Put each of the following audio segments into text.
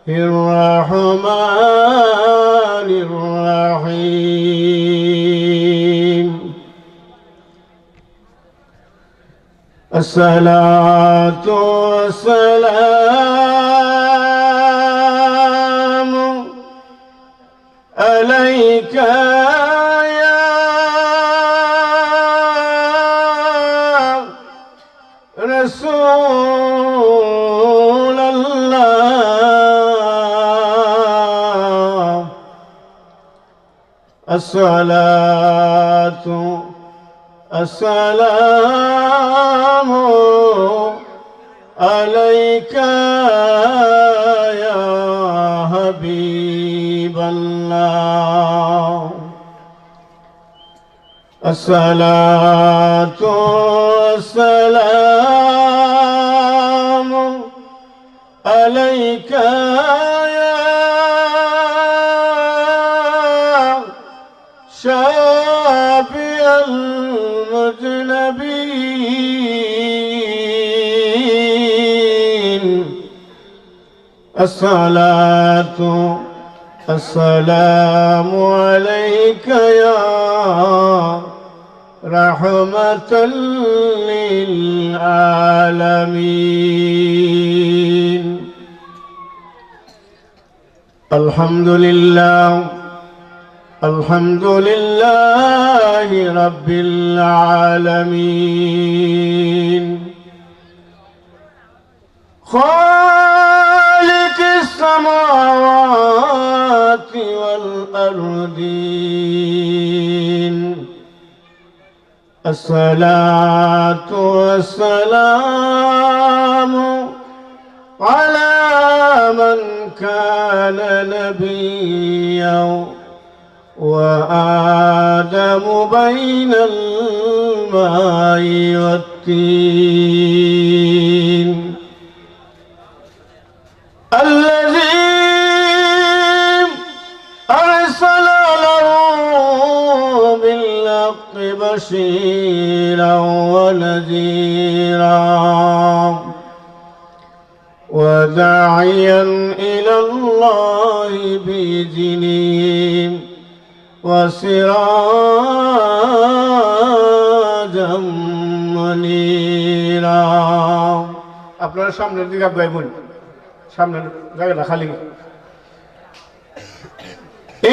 الرحمن الرحيم. الصلاة والسلام عليك يا رسول الله. الصلاة السلام عليك يا حبيب الله. الصلاة والسلام عليك يا شافي المذنبين. الصلاة السلام عليك يا رحمة للعالمين. الحمد لله الحمد لله رب العالمين. خالق السماوات والأرضين. الصلاة والسلام على من كان نبيا وآدم بين الماء والطين. الذي أرسل له بالحق بشيرا ونذيرا وداعيا إلى الله بإذنه وسراجا منيرا. আপনারা সামনের দিকে আগাইবেন, সামনের জায়গাটা খালি।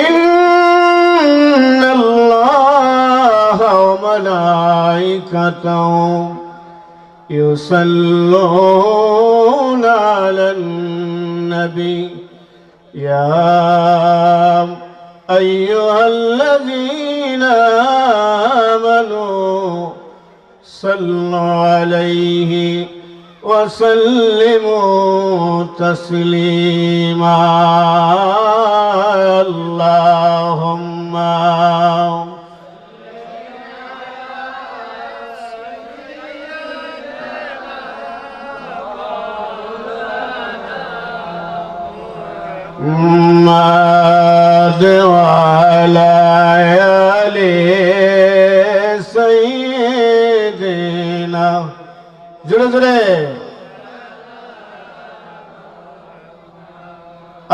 إن الله وملائكته يصلون على النبي يا أيها الذين آمنوا صلوا عليه وسلموا تسليما. اللهم وعلى آل سيدنا. জোরে জোরে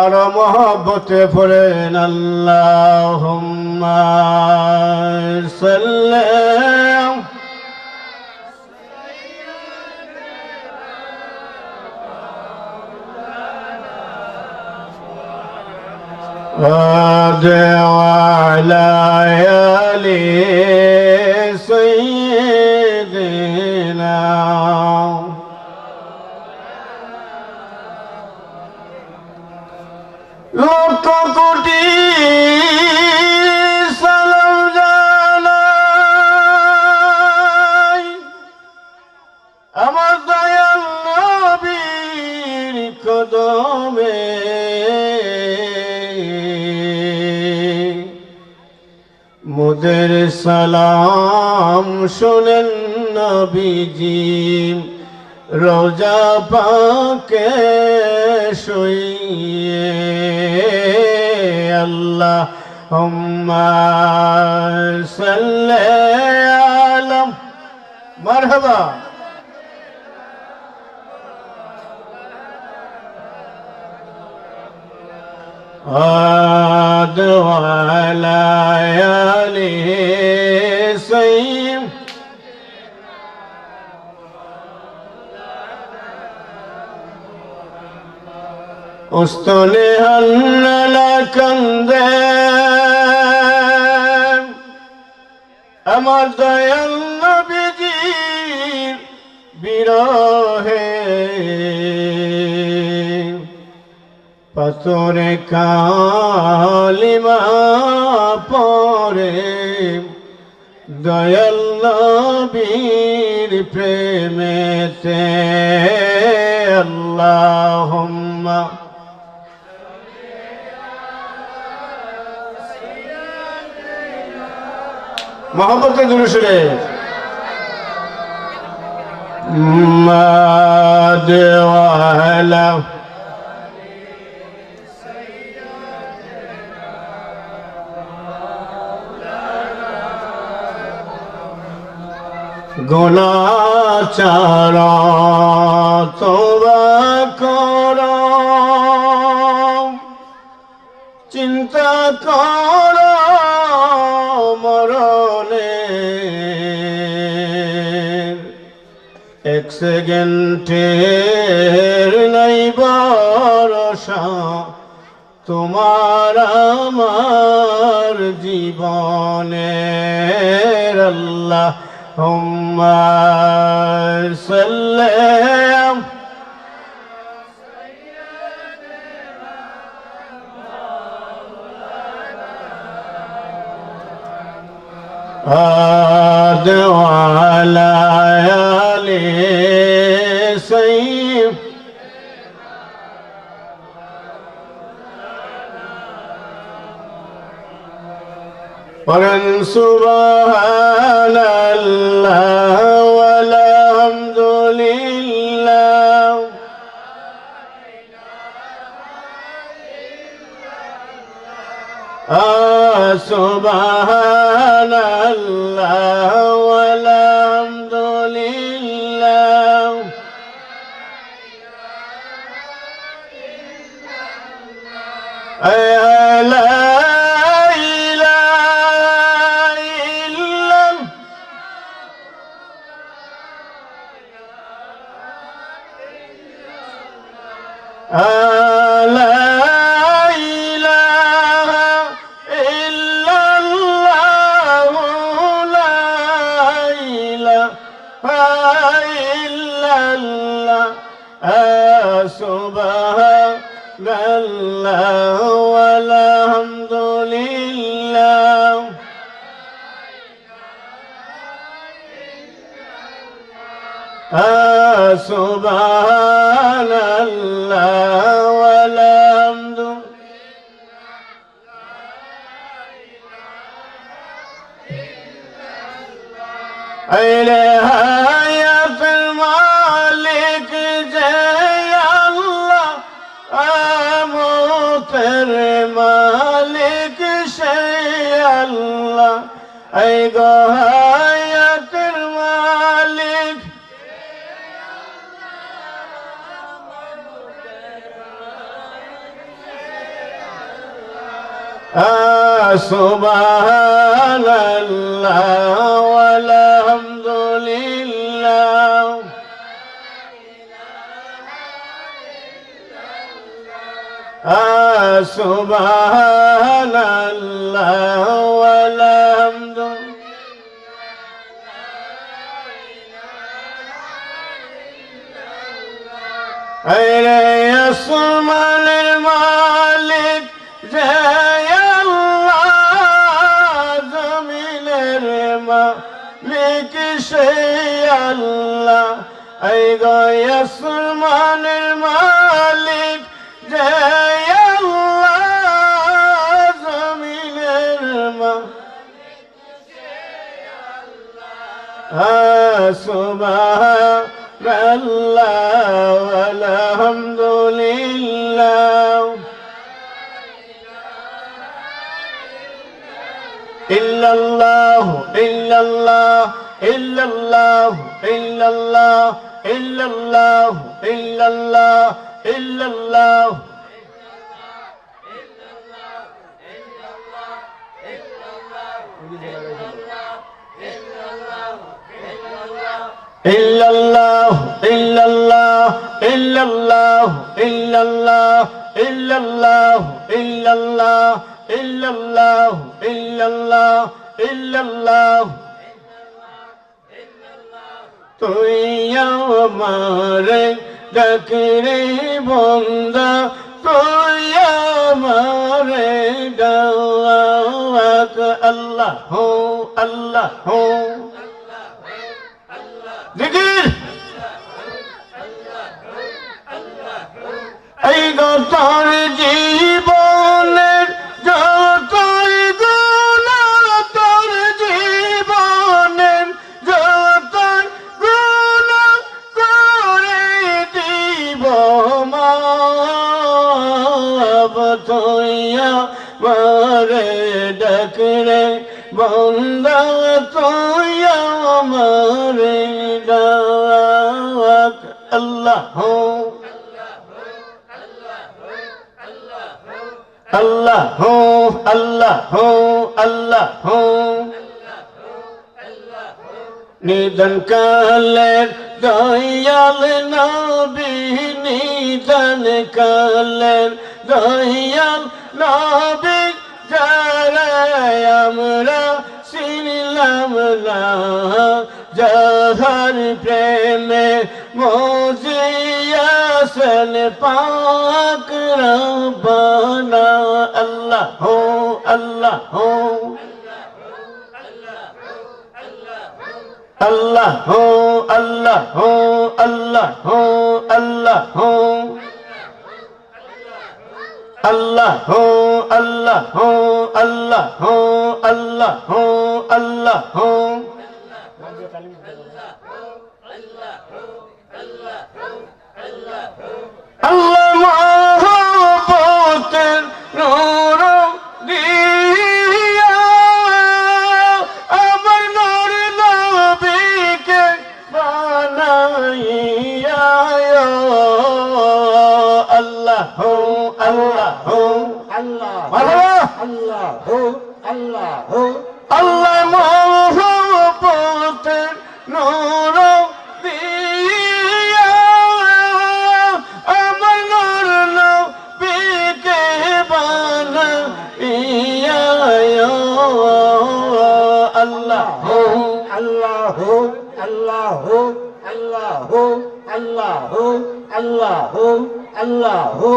আর মহব্বতে পড়েন আল্লাহুম্মা সাল্লি وعلى آل سيدنا. লক্ষ কোটি সালাম জানাই আমার দয়াল নবীর কদমে। মোদের সালাম শোনেন নবীজি রোজা পাকে শুইয়ে। আল্লাহুম্মা সাল্লি আলা মারহাবা। عاد وليالي سيم أستلهن لكندم আমার দয়াল নবীজির বিরহে পাথরে কালিমা পরে দয়াল নবীর প্রেমেতে আল্লাহুম্মা মোহাম্মদকে দুরূদ শরীফ মাদ ওয়ালা গুনাহগার তওবা কর চিন্তা কর মরণে এক সেকেন্ডের নাই ভরসা তোমার আমার জীবনের আল্লাহুম্মা সাল্লি عاد وليالي سيم قرن سبحان الله والحمد لله سبحان الله والحمد لله لا إله إلا سبحان الله والحمد لله سبحان الله والحمد إلهي المالك جاي الله أموتر مالك شيء الله أي غاية المالك سبحان الله والحمد لله سبحان الله والحمد يا سلمان المالك جاي مالك شيء الله أي يا سلمان المالك جاي الله زمين سبحان الله والحمد لله إلا الله إلا الله إلا الله إلا الله إلا الله إلا الله إلا الله illallah illallah illallah illallah illallah illallah illallah illallah illallah তুই আমারে ডাকরে বন্দা তুই আমারে ডাক আল্লাহ হো আল্লাহ হো জিকির এই তোর জীবনের যতই গুনাহ তোর জীবনের যতই গুনাহ করে দিব মাফ তুই আমারে ডাকরে বন্দা তুই আমারে ডাক আল্লাহ হো Allah ho Allah ho Allah ho নিদান কালের দয়াল নবী নিদান কালের দয়াল নবী যারা আমরা চিনলাম না যাহার প্রেমে মজিয়াছেন পাক রব্বানা আল্লাহ হো আল্লাহ হো আল্লাহ হো আল্লাহ হো আল্লাহ হো আল্লাহ হো আল্লাহ হো আল্লাহ হো আল্লাহ হো আল্লাহ হো আল্লাহ হো আল্লাহ মহব্বতের নূর দিয়া আমার নূর নবীকে বানাইয়া আল্লাহ হো আল্লাহ হো আল্লাহ আল্লাহ হো আল্লাহ হো আল্লাহ মহব্বতের নূর দিয়া আমার নূর নবীকে বানাইয়া আল্লাহ হো আল্লাহ হো আল্লাহ হো আল্লাহ হো আল্লাহ হো আল্লাহ হো আল্লাহ হো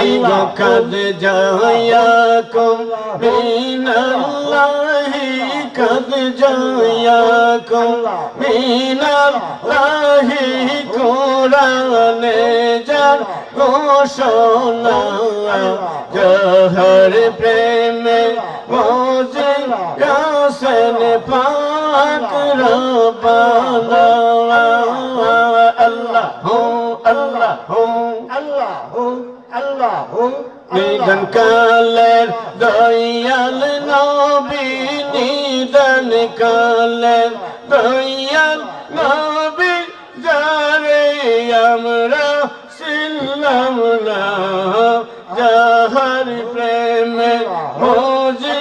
এই কদ জায়াকুম মিনাল্লাহি কদ জায়াকুম মিনাল্লাহি কুরআনে যার ঘোষণা যাহার প্রেমে মজিয়াছেন পাক রব্বানা আল্লাহ হো আল্লাহ হো আল্লাহ হো আল্লাহ হো নিদান কালের দয়াল নবী নিদান কালের দয়াল নবী যারে আমরা ছিলাম না যাহার প্রেমে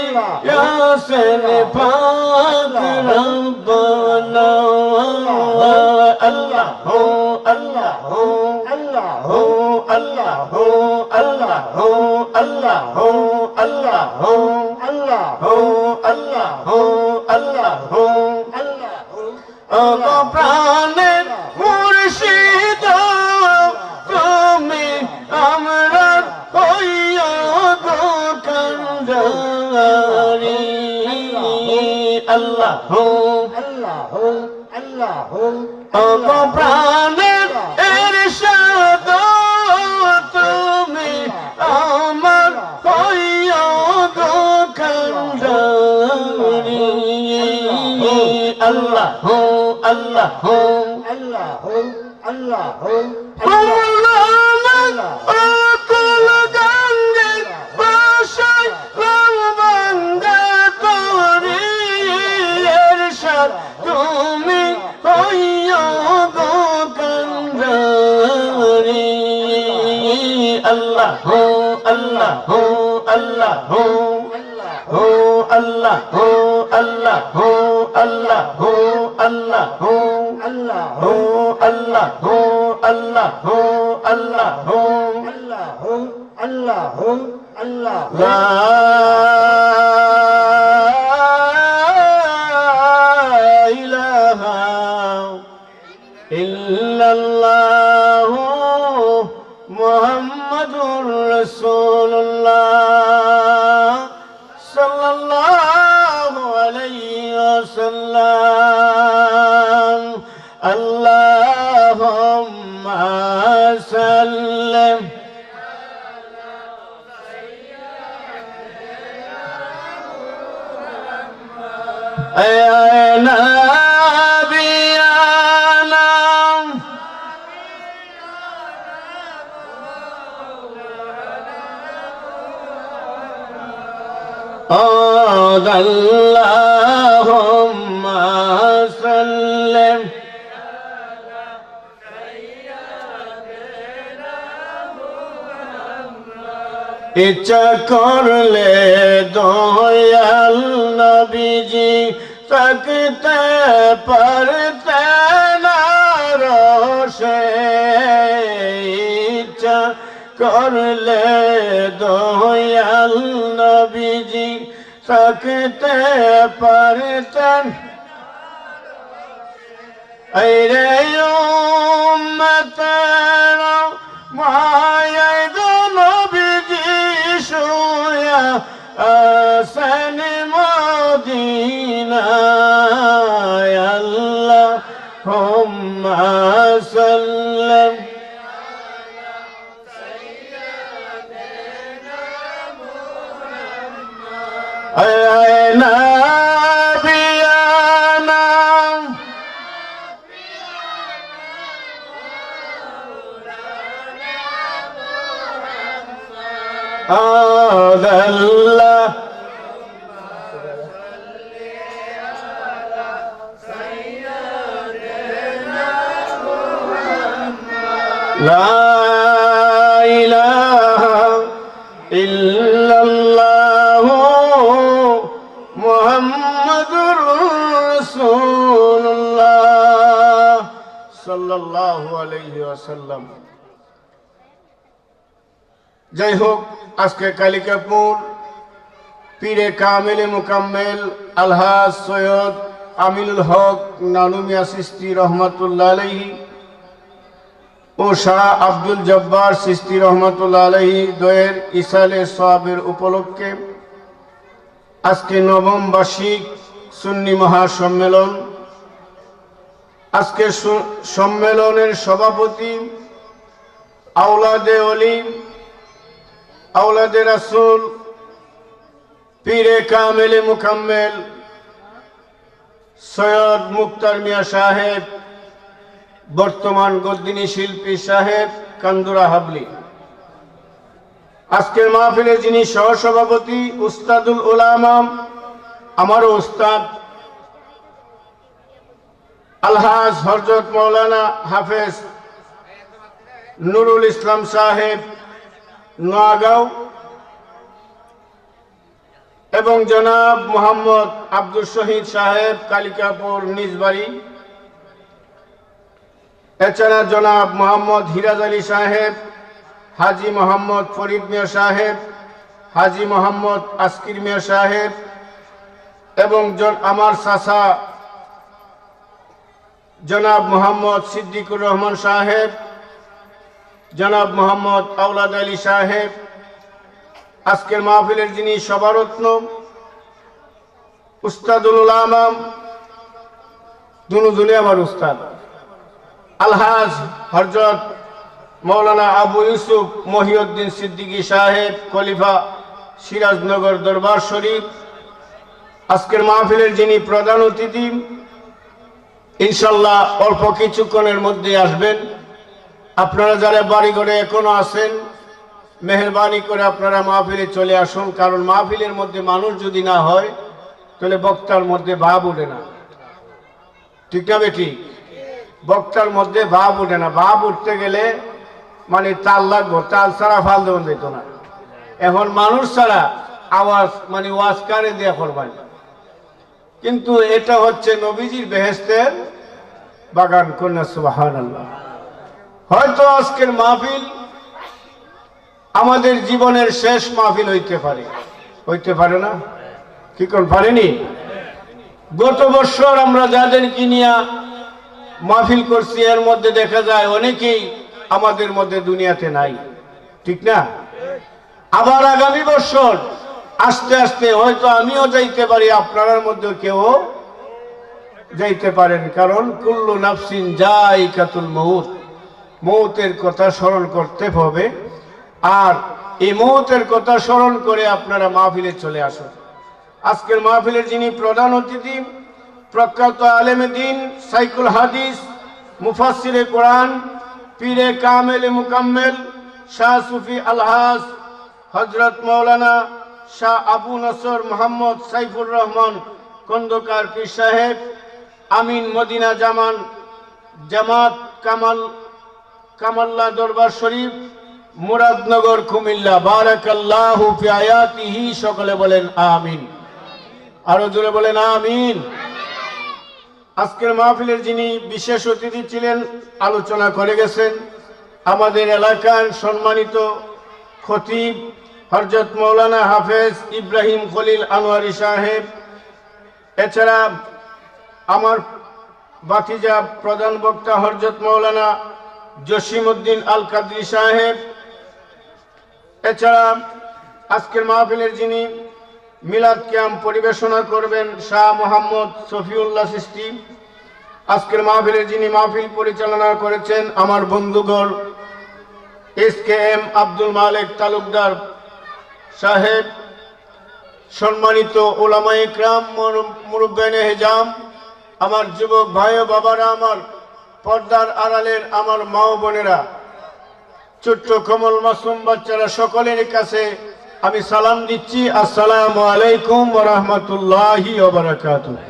মজিয়াছেন পাক রব্বানা আল্লাহ হো আল্লাহ হো আল্লাহ হো আল্লাহ হো আল্লাহ হো আল্লাহ হো আল্লাহ হো আল্লাহ হো আল্লাহ হো আল্লাহ হো আল্লাহ হো ও প্রাণের মুর্শিদ তুমি আমরা হইয়া গো কান্ডারি আল্লাহ হো আল্লাহ হো আল্লাহ হো ও প্রাণের ইরশাদ তুমি আমার হইয়া গো কান্ডারি আল্লাহ হো আল্লাহ হো আল্লাহ হো আল্লাহ হো আল্লাহ অকুল গঙ্গে বাসায় রামবাঙ্গা তোরি ইরশাদ তুমি হইয়া গো কান্ডারি আল্লাহ হো আল্লাহ হো আল্লাহ হো হো আল্লাহ হো আল্লাহ হো আল্লাহ হো আল্লাহ হো Allah Allah Allah Allah Allah Allah La ilaha illallah Muhammadur Rasulullah sallallahu alayhi wasallam Allahumma sallim ya nabiyana Allahumma sallim ইচ্ছা করলে দয়াল নবীজি থাকতে পারতেন রোষে ইচ্ছা করলে দয়াল নবীজি থাকতে পারতেন এই রে উম্মতেরা মায়ায় নবীজি শুয়া আছেন মদিনায় আল্লাহুম্মা সাল্লিম আলা নবিয়ানা আল্লাহ লা ইলাহা ইল্লাল্লাহ মুহাম্মাদুর রাসূলুল্লাহ সাল্লাল্লাহু আলাইহি ওয়াসাল্লাম যাই হোক আজকে কালিকাপুর পীরে কামেলে মুকাম্মেল আলহাজ সৈয়দ আমিনুল হক নানু মিয়া চিশতি রহমাতুল্লাহ আলাইহি ও শাহ আব্দুল জব্বার চিশতি রহমাতুল্লাহ আলাইহি দয়ের ইসালে সওয়াবের উপলক্ষে আজকে নবম বার্ষিক সুন্নি মহাসম্মেলন আজকে সম্মেলনের সভাপতি আওলাদে ওলি আওলাদে রাসূল পীরে কামেলে মুকাম্মেল সৈয়দ মুক্তার মিয়া সাহেব বর্তমান গদ্দিনী শিল্পী সাহেব কান্দুরা হাবলি আজকের মাহফিলে যিনি সহসভাপতি উস্তাদুল উলামা আমারও উস্তাদ আলহাজ হযরত মাওলানা হাফেজ নুরুল ইসলাম সাহেব নোয়াগাঁও এবং জনাব মোহাম্মদ আব্দুল শহীদ সাহেব কালিকাপুর নিজবাড়ি এছাড়া জনাব মোহাম্মদ হিরাজ আলী সাহেব হাজি মোহাম্মদ ফরিদ মিয়া সাহেব হাজি মোহাম্মদ আসকির মিয়া সাহেব এবং আমার চাচা জনাব মোহাম্মদ সিদ্দিকুর রহমান সাহেব জনাব মোহাম্মদ আওলাদ আলী সাহেব আজকের মাহফিলের যিনি সভারত্ন উস্তাদুল উলামা দুনুজুনে আমার উস্তাদ আলহাজ হযরত মৌলানা আবু ইউসুফ মহিউদ্দিন সিদ্দিকী সাহেব খলিফা সিরাজনগর দরবার শরীফ আজকের মাহফিলের যিনি প্রধান অতিথি ইনশাআল্লাহ অল্প কিছুক্ষণের মধ্যে আসবেন আপনারা যারা বাড়ি ঘরে এখনো আছেন মেহেরবানি করে আপনারা মাহফিলে চলে আসুন কারণ মাহফিলের মধ্যে মানুষ যদি না হয় তাহলে বক্তার মধ্যে ভাব ওঠে না ঠিক না বেটি বক্তার মধ্যে ভাব ওঠে না ভাব উঠতে গেলে মানে তাল লাগবো তাল ছাড়া ফাল দেওয়া যেত না এখন মানুষ ছাড়া আওয়াজ মানে ওয়াজ কারে দেয়া করবেন কিন্তু এটা হচ্ছে নবীজির বেহেশতের বাগান কন্যা সুবহানাল্লাহ। হয়তো আজকের মাহফিল আমাদের জীবনের শেষ মাহফিল হইতে পারে না? কি কোন পারেনি? গত বছর আমরা যাদেরকে নিয়ে মাহফিল করছি এর মধ্যে দেখা যায় অনেকেই আমাদের মধ্যে দুনিয়াতে নাই, ঠিক না? আবার আগামী বছর আস্তে আস্তে হয়তো আমিও যাইতে পারি, আপনার মধ্যে কেউ যাইতে পারেন, কারণ কুল্লু নাফসিন যায়িকাতুল মউত, মৌতের কথা স্মরণ করতে হবে। আর এই মৌতের কথা স্মরণ করে আপনারা মাহফিলে চলে আসুন। আজকের মাহফিলের যিনি প্রধান অতিথি, প্রখ্যাত আলেমে দ্বীন, সাইকুল হাদিস, মুফাসসিরে কোরআন, পীরে কামেলে মুকাম্মেল, শাহ সুফি আলহাজ হযরত মাওলানা শাহ আবু নসর মোহাম্মদ সাইফুর রহমান খন্দকার পীর সাহেব, আমিন মদিনা জামাত কামাল্লা দরবার শরীফ, মুরাদনগর কুমিল্লা, বারাকাল্লাহু ফি আয়াতিহি, সকলে বলেন আমিন। আরো জোরে বলেন আমিন। আজকের মাহফিলের যিনি বিশেষ অতিথি ছিলেন, আলোচনা করে গেছেন, আমাদের এলাকার সম্মানিত খতিব হযরত মাওলানা হাফেজ ইব্রাহিম খলিল আনোয়ারি সাহেব, এছাড়া আমার বাতিজা প্রধান বক্তা হযরত মাওলানা জসিমউদ্দিন আল কাদরি সাহেব, এছাড়া আজকের মাহফিলের যিনি মিলাদ ক্যাম্প পরিবেশনা করবেন শাহ মোহাম্মদ শফিউল্লাহ চিশতি, আজকের মাহফিলের যিনি মাহফিল পরিচালনা করেছেন আমার বন্ধুগণ SKM আব্দুল মালিক তালুকদার সাহেব, সম্মানিত উলামায়ে ইকরাম, মুরব্বিয়ানে হেজাম, আমার যুবক ভাই ও বাবারা, আমার পর্দার আড়ালের আমার মা ও বোনেরা, ছোট্ট কোমল মাসুম বাচ্চারা, সকলের কাছে আমি সালাম দিচ্ছি, আসসালামু আলাইকুম ওয়া রাহমাতুল্লাহি ওয়া বারাকাতুহু।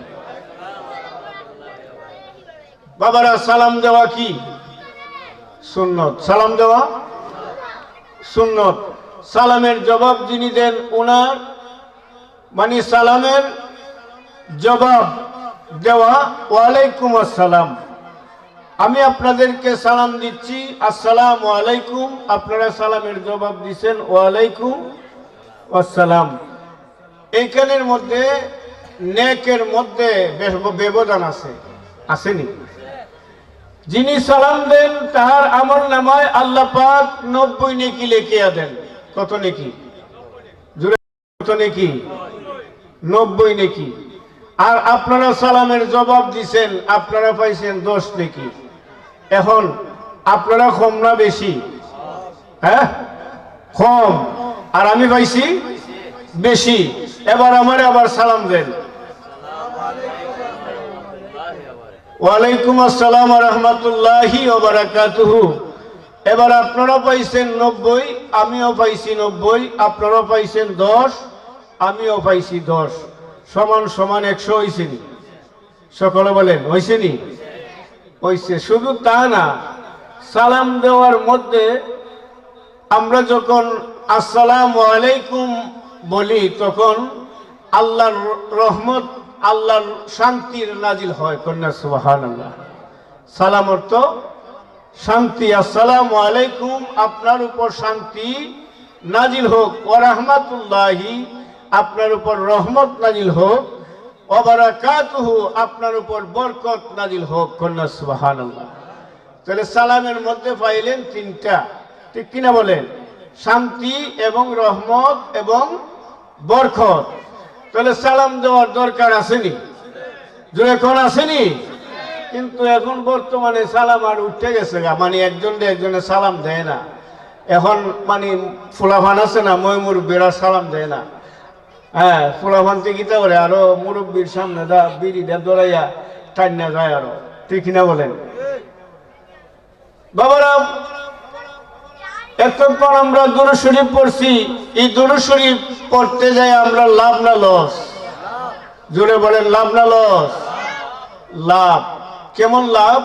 বাবারা, সালাম দেওয়া কি সুন্নত? সালাম দেওয়া সুন্নত। সালামের জবাব যিনি দেন ওনার মানে সালামের জবাব দেওয়া ওয়ালাইকুম আসসালাম। আমি আপনাদেরকে সালাম দিচ্ছি আসসালামু আলাইকুম, আপনারা সালামের জবাব দিচ্ছেন ওয়ালাইকুম আসসালাম। এইখানের মধ্যে নেকের মধ্যে ব্যবধান আসেনি? যিনি সালাম দেন তাহার আমল নামায় আল্লাহ পাক 90 নেকি লিখিয়া দেন। কত নেকি? জোরে কত নেকি? 90 নেকি। আর আপনারা সালামের জবাব দিছেন, আপনারা পাইছেন 10 নেকি। এখন আপনারা কম না বেশি? হ্যাঁ, কম। আর আমি পাইছি বেশি। এবার আমারে আবার সালাম দেন। ওয়ালাইকুম আসসালাম ওয়া রাহমাতুল্লাহি ওয়া বারাকাতুহু। এবার আপনারা পাইছেন 90, আমিও পাইছি 90, আপনারা পাইছেন 10, আমিও পাইছি 10, সমান সমান 100 হইছেনি? সকলে বলেন হইছেনি? হইছে। শুধু তা না, সালাম দেওয়ার মধ্যে আমরা যখন আসসালামু আলাইকুম বলি তখন আল্লাহর রহমত, আল্লাহর শান্তির নাজিল হয়। কন্যা সুবহানাল্লাহ। সালাম অর্থ শান্তি। আসসালামু আলাইকুম, আপনার উপর শান্তি নাজিল হোক। ওয়া রাহমাতুল্লাহি, আপনার উপর রহমত নাজিল হোক। ওয়া বারাকাতুহু, আপনার উপর বরকত নাজিল হোক। কন্যা সুবহানাল্লাহ। তাহলে সালামের মধ্যে পাইলেন তিনটা, ঠিক কিনা বলেন? শান্তি এবং রহমত এবং বরকত। তাহলে সালাম দেওয়ার দরকার আসেনি? জোরে কোন আসেনি? কিন্তু এখন বর্তমানে সালাম আর উঠে গেছে, মানে একজনে সালাম দেয় না। এখন মানে ফুলাফান আছে না, মুরব্বীরা সালাম দেয় না। হ্যাঁ, ফুলাফান থেকে গীতা করে আরো মুরব্বীর সামনে বিড়িটা দৌড়াইয়া টান্না যায় আরো, ঠিক কিনা বলেন? বাবারা, এতক্ষণ আমরা দুরূদ শরীফ পড়ছি, এই দুরূদ শরীফ পড়তে যাই আমরা লাভ না লস? জোরে বলেন, লাভ না লস? লাভ। কেমন লাভ?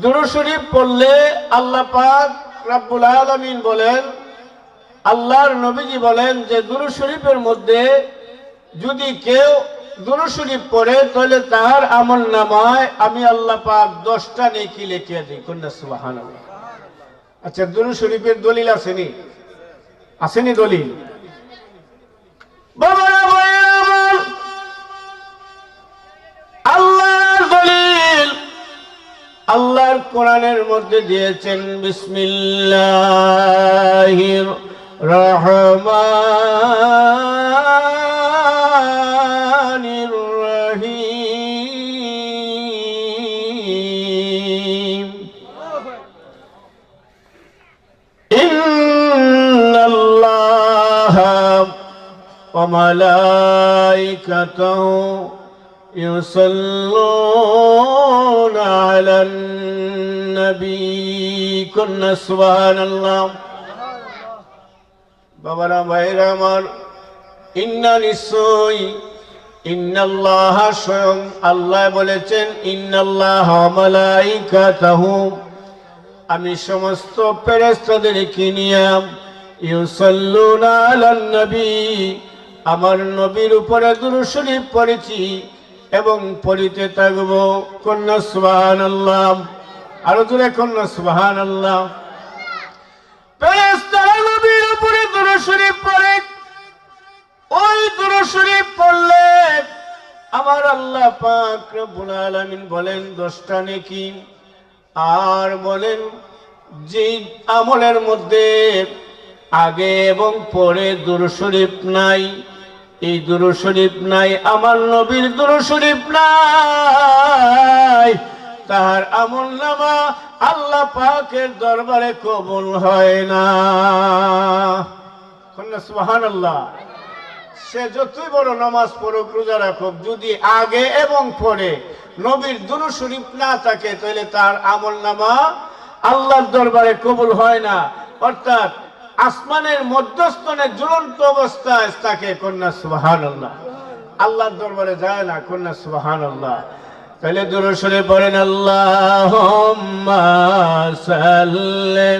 দুরূদ শরীফ পড়লে আল্লাহ পাক রব্বুল আলামিন বলেন, আল্লাহর নবীজি বলেন যে দুরূদ শরীফের মধ্যে যদি কেউ দুরূদ শরীফ পড়ে তাহলে তার আমল নামায় আমি আল্লাহ পাক 10টা নেকি লিখে দিই। কন্যা সুবহানাল্লাহ। আচ্ছা, দুরূদ শরীফের দলিল আসেনি? আসেনি দলিল? বাবারা ভাইরা আমার, আল্লাহর দলিল আল্লাহর কোরআনের মধ্যে দিয়েছেন। বিসমিল্লাহির রহমানির রহিম। ইন্নাল্লাহা ওয়া মালাইকাতাহু ইউসাল্লুনা আলান নবী। কুল্লু সুবহানাল্লাহ। বাবারা ভাইরা আমার, ইন্নাল্লাহা স্বয়ং আল্লাহ বলেছেন, ইন্নাল্লাহা ওয়া মালাইকাতাহু আমি সমস্ত ফেরেশতাদেরকে নিয়ে ইউসাল্লুনা আলান নবী আমার নবীর উপরে দুরূদ শরীফ পড়েছি এবং পড়িতে থাকব। কন্যা সুবহানাল্লাহ। আরো জোরে কন্যা সুবহানাল্লাহ। ফেরেশতারা নবীর উপরে দুরূদ শরীফ পড়ে। ওই দুরূদ শরীফ পড়লে আমার আল্লাহ পাক রব্বুল আলামিন বলেন 10টা নেকি। আর বলেন যে আমলের মধ্যে আগে এবং পরে দুরূদ শরীফ নাই, এই দুরূদ শরীফ নাই, আমার নবীর দুরূদ শরীফ নাই, তার আমল নামা আল্লাহ পাকের দরবারে কবুল হয় না। সুবহানাল্লাহ। সে যতই বড় নামাজ পড়ুক, রোজা রাখুক, যদি আগে এবং পরে নবীর দুরূদ শরীফ না থাকে তাহলে তার আমল নামা আল্লাহর দরবারে কবুল হয় না। অর্থাৎ আসমানের মধ্যস্থনে ঝুলন্ত অবস্থায় তাকে। কন্যা সুবহানাল্লাহ। আল্লাহর দরবারে যায় না। কন্যা সুবহানাল্লাহ। তাহলে দুরূদ শরীফ পড়েন। আল্লাহুম্মা সাল্লি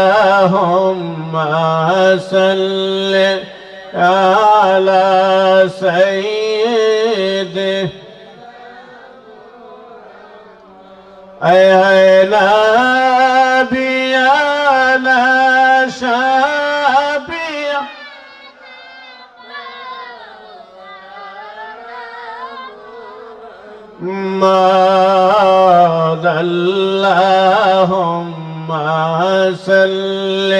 اللهم صل على سيدنا نبينا شفيع اللهم صل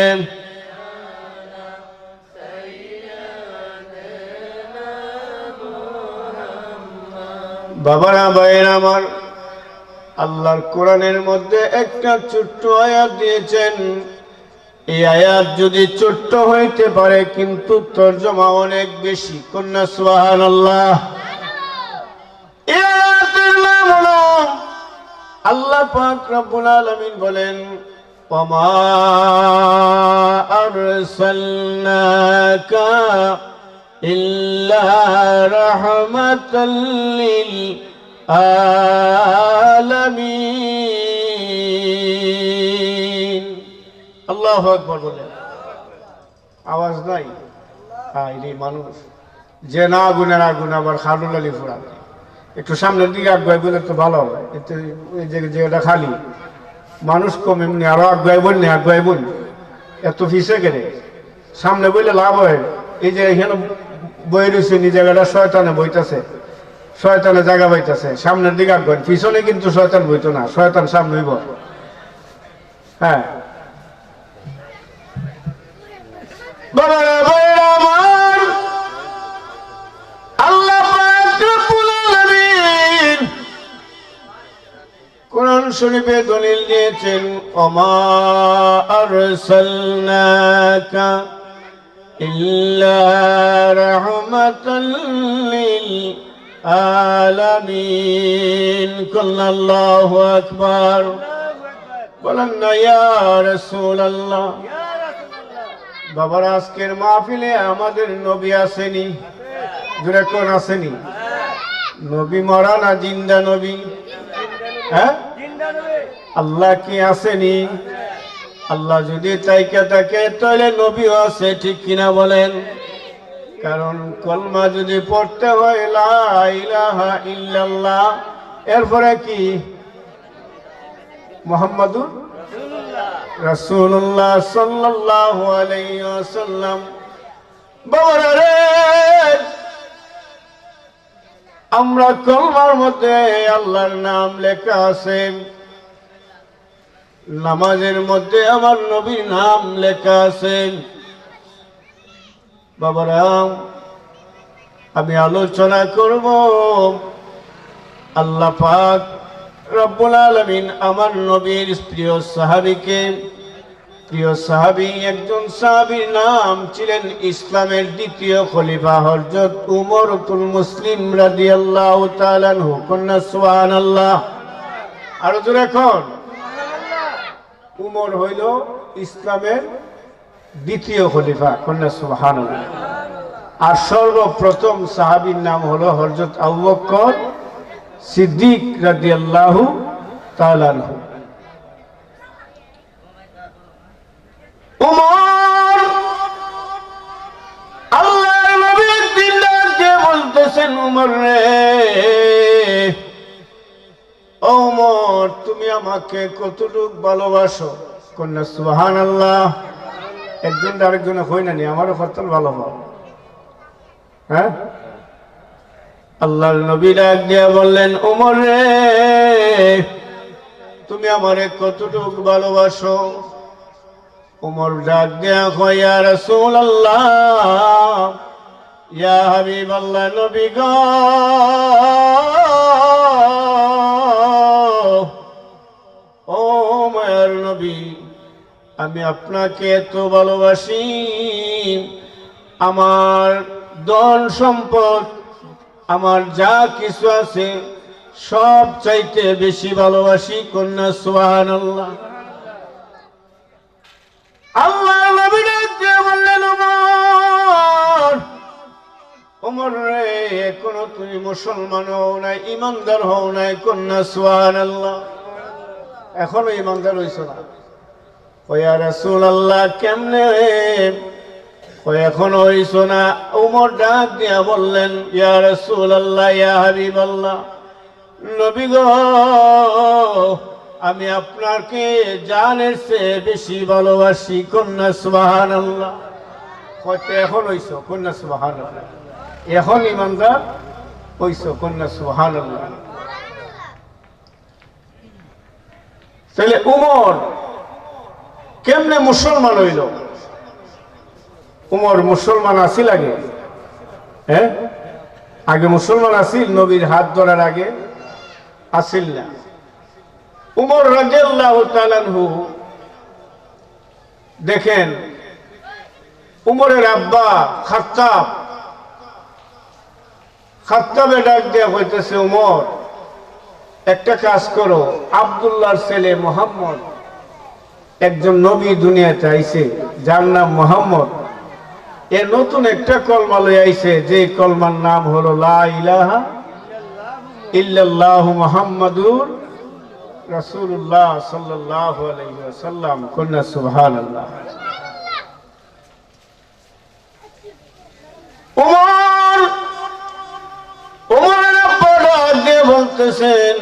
বাবারা ভাইরা আমার, আল্লাহর কোরআনের মধ্যে একটা ছোট্ট আয়াত দিয়েছেন। এই আয়াত যদি ছোট্ট হইতে পারে কিন্তু তরজমা অনেক বেশি। কন্যা সুবহানাল্লাহ। এই আয়াতের নাম হলো, আল্লাহ পাক রব্বুল আলামিন বলেন, ওমা আরসালনাকা ইল্লা রাহমাতাল লিল আলামিন। আল্লাহু আকবার বলেন। আওয়াজ নাই? রে মানুষ যে না গুনার আগুন আবার খালুল আলী ফুরা। একটু সামনের দিকে আগুয়াই বলে তো ভালো হবে। এই জায়গাটা খালি, মানুষ কম, এমনি আরো আগুয়াই বল না, আগুয়াই বল এত ফিসে কেড়ে সামনে বইলে লাভ হয়। এই যে এখানে বই রয়েছে, এই জায়গাটা শয়তানে বইতেছে, শয়তানে জায়গা বইতেছে। সামনের দিকে আগুয়াই, পিছনে কিন্তু শয়তান বইতো না, শয়তান সামনে হইব। হ্যাঁ বাবা কোরআন শরীফে দলিল দিয়েছেন ওমা আরসালনাকা ইল্লা রাহমাতাল লিল আলামিন। আল্লাহু আকবার। বলেন না ইয়া রাসূলুল্লাহ। বাবার আজকের মাহফিলে আমাদের নবী আসেনি? জোরে কোন আসেনি? নবী মরা না জিন্দা নবী? হ্যাঁ, আল্লাহ কি আসেনি? আল্লাহ যদি চাইকে থাকে তাহলে নবীও আছে, ঠিক কিনা বলেন? কারণ কলমা যদি পড়তে হয় লা ইলাহা ইল্লাল্লাহ, এরপরে কি মুহাম্মাদুর রাসূলুল্লাহ সাল্লাল্লাহু আলাইহি ওয়াসাল্লাম। বাবারা রে, আমরা কলমার মধ্যে আল্লাহর নাম লেখা আছে, নামাজের মধ্যে আমার নবীর নাম লেখা আছে। বাবারা, আমি আলোচনা করব আল্লাহ পাক রব্বুল আলামিন আমার নবীর প্রিয় সাহাবীকে, প্রিয় সাহাবী একজন সাহাবীর নাম ছিলেন ইসলামের দ্বিতীয় খলিফা হযরত উমরতুল মুসলিম রাদিয়াল্লাহু তাআলা আনহু। কন্যা সুবহানাল্লাহ। আর জোরে কোন উমর হইল ইসলামের দ্বিতীয় খলিফা। কন্যা সুবহানাল্লাহ। আর সর্বপ্রথম সাহাবীর নাম হলো হযরত আবু বকর সিদ্দিক রাদিয়াল্লাহু তাআলা আনহু। উমর আল্লাহর নবীর দিলকে বলতেছেন, উমর রে, উমর তুমি আমাকে কতটুকু ভালোবাসো? কন্যা সুবহানাল্লাহ। একজন আরেকজনে কই না নি আমারও কত ভালোবাসো। হ্যাঁ, আল্লাহর নবী ডাক দিয়া বললেন, উমর রে, তুমি আমারে কতটুকু ভালোবাসো? উমর ডাক দিয়া কয়, ইয়া রাসূলুল্লাহ, ইয়া হাবিবাল্লাহ, নবী গো, ও মায়ার নবী, আমি আপনাকে এত ভালোবাসি, আমার ধন সম্পদ, আমার যা কিছু আছে সব চাইতে বেশি ভালোবাসি। কন্যা সুবহানাল্লাহ। আল্লাহ নবী ডাক দিয়ে বললেন, ওমর, ওমর রে, এখনো তুমি মুসলমান হও নাই, ইমানদার হও নাই। কন্যা সুবহানাল্লাহ। এখনো ইমানদার হইছ না? ইয়া রাসূলুল্লাহ, কেমনে? এখনো হইছ না? উমর ডাক দিয়া বললেন, ইয়া রাসূলুল্লাহ, ইয়া হাবিবাল্লাহ, নবী গো, আমি আপনাকে জানের চেয়ে বেশি ভালোবাসি। কন্যা সুবহানাল্লাহ। কত এখন হইছ? কন্যা সুবহানাল্লাহ। এখন ইমানদার হইছ। কন্যা সুবহানাল্লাহ। তাহলে উমর কেমনে মুসলমান হইল? উমর মুসলমান আসিল আগে? হ্যাঁ, আগে মুসলমান আসিল? নবীর হাত ধরার আগে আসিল না। উমর রাদিয়াল্লাহু তাআলা আনহু, দেখেন উমরের আব্বা খাত্তাব, খাত্তাবে ডাক দেয়া হইতেছে, উমর একটা কাজ করো, আব্দুল্লাহর ছেলে মুহাম্মদ একজন নবী দুনিয়াতে আইছে, যার নাম মুহাম্মদ। এ নতুন একটা কলমা লই আইছে, যে কলমার নাম হলো লা ইলাহা ইল্লাল্লাহু মুহাম্মাদুর রাসূলুল্লাহ সাল্লাল্লাহু আলাইহি ওয়াসাল্লাম। কন্যা সুবহানাল্লাহ। উমরের আব্বা ডাক দিয়ে বলতেছেন,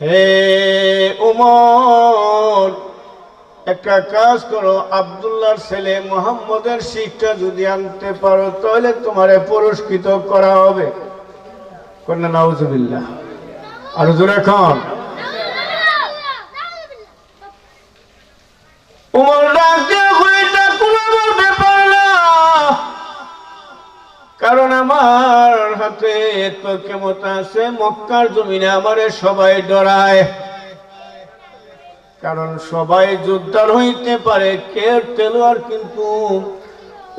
হে উমর, একটা কাজ করো, আব্দুল্লাহর ছেলে মুহাম্মদের শিক্ষা যদি আনতে পারো তাহলে তোমারে পুরস্কৃত করা হবে। কন্যা নাউজুবিল্লাহ। আর জোরে খান। উমর ডাক দিয়ে কই, এটা কোনো আমার ব্যাপার না, কারণ আমার হাতে এত ক্ষমতা আছে, মক্কার জমিনে আমারে সবাই ডরায়, কারণ সবাই যোদ্ধার হইতে পারে, কে তেলোয়ার কিন্তু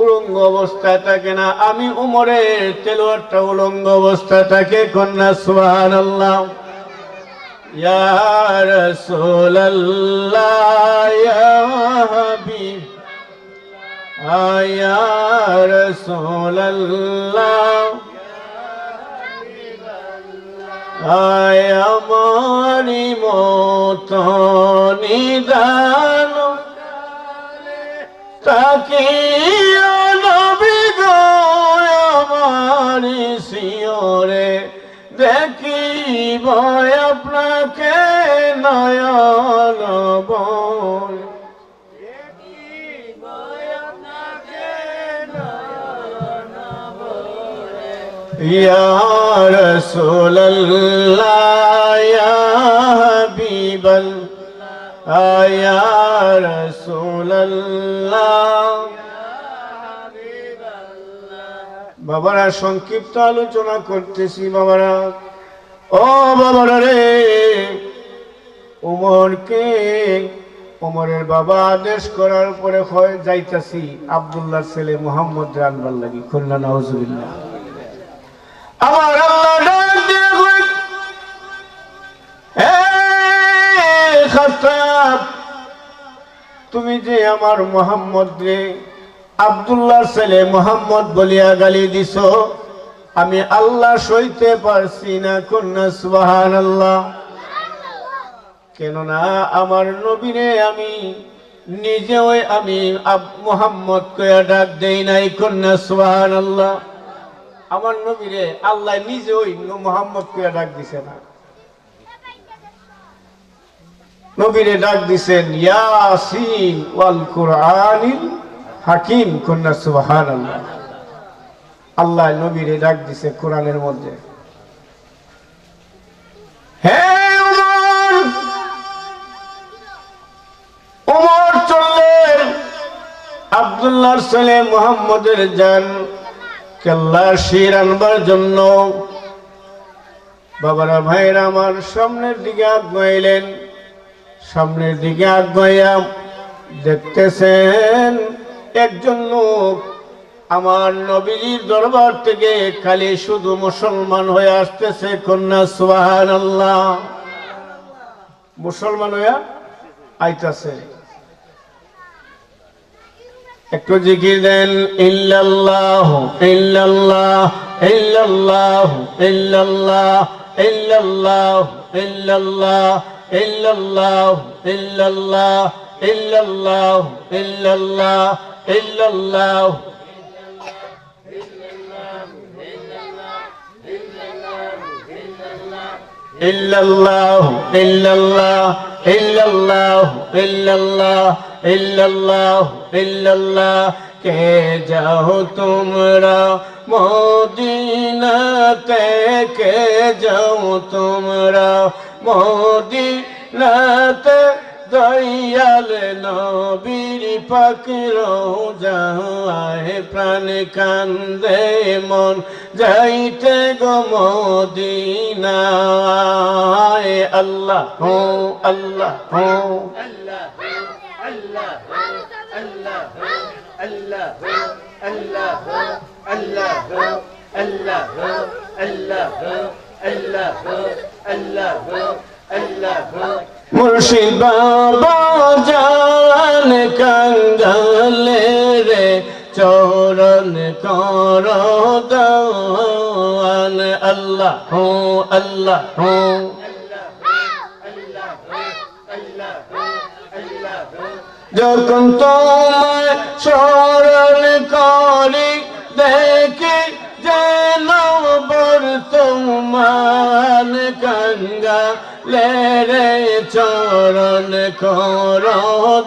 উলঙ্গ অবস্থায় থাকে না। আমি উমরের তেলোয়ারটা উলঙ্গ অবস্থায় থাকে। কন্যা সুবহানাল্লাহ। ইয়া রাসূলুল্লাহ ইয়া হাবিব ইয়া রাসূলুল্লাহ আয় আমারি মত নিদান তাকিয়া নবী গো আমারি শিয়রে দেখিব আপনাকে নয়ন বল। ইয়া রাসূলুল্লাহ ইয়া হাবিবাল্লাহ ইয়া রাসূলুল্লাহ। বাবারা সংক্ষিপ্ত আলোচনা করতেছি বাবারা। ও বাবারা রে, উমরের বাবা আদেশ করার পরে যাইতাছি আব্দুল্লাহর ছেলে মুহাম্মদ রানবার লাগি। খুলনা নাউজুবিল্লাহ। আমার আল্লাহ ডাক দিয়ে কই, হে খাত্তাব, তুমি যে আমার মুহাম্মদ রে আব্দুল্লাহর ছেলে মুহাম্মদ বলিয়া গালি দিছো, আমি আল্লাহ সইতে পারছি না। কন্যা সুবহানাল্লাহ। কেননা আমার নবীরে আমি নিজেও আমি মুহাম্মদ কইয়া ডাক দেই নাই। কন্যা সুবহানাল্লাহ। আমার নবীরে আল্লাহ নিজেও মুহাম্মদ কইয়া ডাক দিছে না, নবীরে ডাক দিছেন ইয়াসিন ওয়াল কুরআনিল হাকিম। কন্যা সুবহানাল্লাহ। আল্লাহ নবীরে ডাক দিছে কোরআনের মধ্যে। হে উমর চললেন আব্দুল্লাহর ছেলে মুহাম্মদের জান কেল্লা শির আনবার জন্য। বাবারা ভাইরা আমার, সামনের দিকে আগাইলেন। সামনের দিকে আগাইয়া দেখতেছেন একজন লোক আমার নবীর দরবার থেকে খালি শুধু মুসলমান হয়ে আসতেছে। কন্যা সুবহানাল্লাহ। মুসলমান হয়ে আইতাছে। একটু জিকির দেন, ইল্লাল্লাহ ইল্লাল্লাহ ইল্লাল্লাহ ইল্লাল্লাহ ইল্লাল্লাহ ইল্লাল্লাহ ইল্লাল্লাহ ইল্লাল্লাহ ইল্লাল্লাহ ইল্লাল্লাহ ইল্লাল্লাহ। ইল্লাল্লাহ ইল্লাল্লাহ ইল্লাল্লাহ ইল্লাল্লাহ ইল্লাল্লাহ ইল্লাল্লাহ। কে যাও তোমরা মদিনাতে, কে যাও তোমরা মদিনাতে, দয়াল নবীর পাক রওজায় প্রাণ কান্দে মন যাইতে গো মদিনায়। আল্লাহ হো আল্লাহ হো আল্লাহ আল্লাহ আল্লাহ আল্লাহ আল্লাহ আল্লাহ আল্লাহ আল্লাহ আল্লাহ আল্লাহ আল্লাহ। মুর্শিদ বাবা জান কাঙ্গালে রে চরণ কর দান। আল্লাহ হো আল্লাহ হো যখন তোমায় স্মরণ করি দেখি যেন বর্তমান কাঙ্গালে রে চরণ কর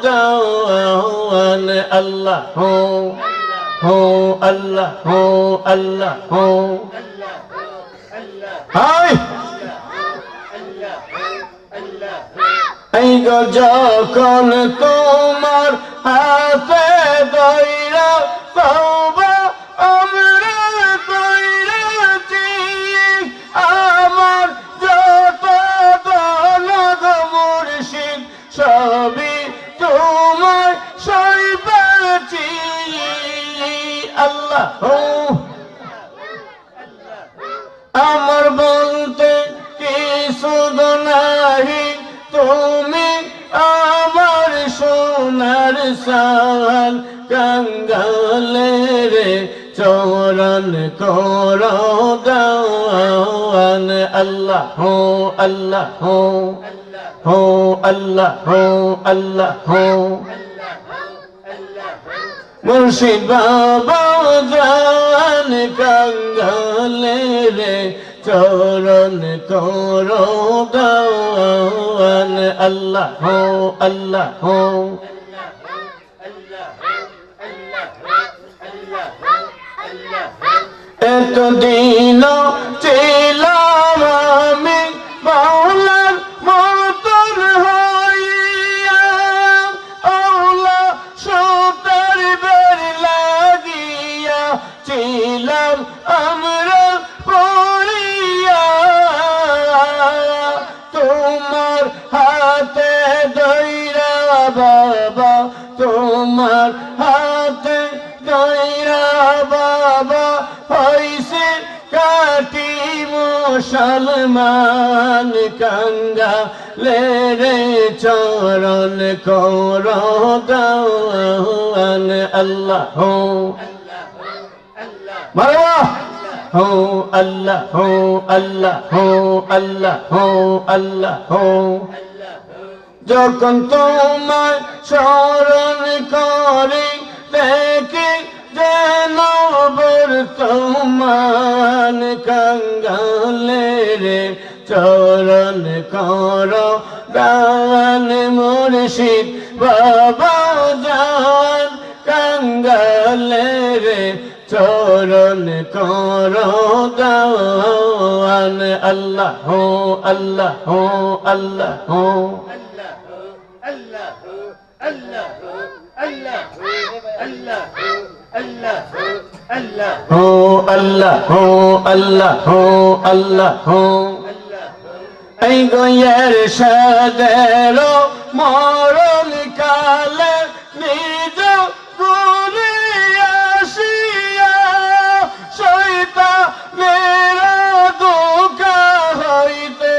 দান। আল্লাহ হো আল্লাহ হো আল্লাহ হো। হায় এই গো যখন তোমার হাতে দইরা তওবা আমরা কইরাছি, সবই তোমার সইবাছি আল্লাহ আমার বলতে কিছু নাহি তুমি আমার সোনার সাল কাঙ্গালে রে চরণ কর দাওয়ান আল্লাহ হো আল্লাহ হো হো আল্লাহ হো আল্লাহ হো মুর্শিদ বাবা জান কাঙ্গালে রে চরণ কর দাওয়ান আল্লাহ হো আল্লাহ হো এতদিন ছিলাম আমি বাউলার মতন হইয়া আওলা সুতার বের লাগিয়া ছিলাম আমরা পড়িয়া তোমার হাতে ধইরা বাবা তোমার হাতে ধইরা বাবা হইছে কাটি মুসলমান কাঙ্গালে রে চরণ কর দাওয়ান আল্লাহ হো মারবা হো আল্লাহ হো আল্লাহ হো আল্লাহ হো আল্লাহ হো যখন তোমার স্মরণ করি দেখি যেন বর্তমান কাঙ্গালে রে চরণ কর দান মুর্শিদ বাবা জান কাঙ্গালে রে চরণ কর দান আল্লাহ হো আল্লাহ হো আল্লাহ হো হো আল্লাহ হো আল্লাহ হো আল্লাহ হো এই গয়ের সাদের মরণ কালে নিজ গুণে আসিয়া শয়তা মেরা দোকা হইতে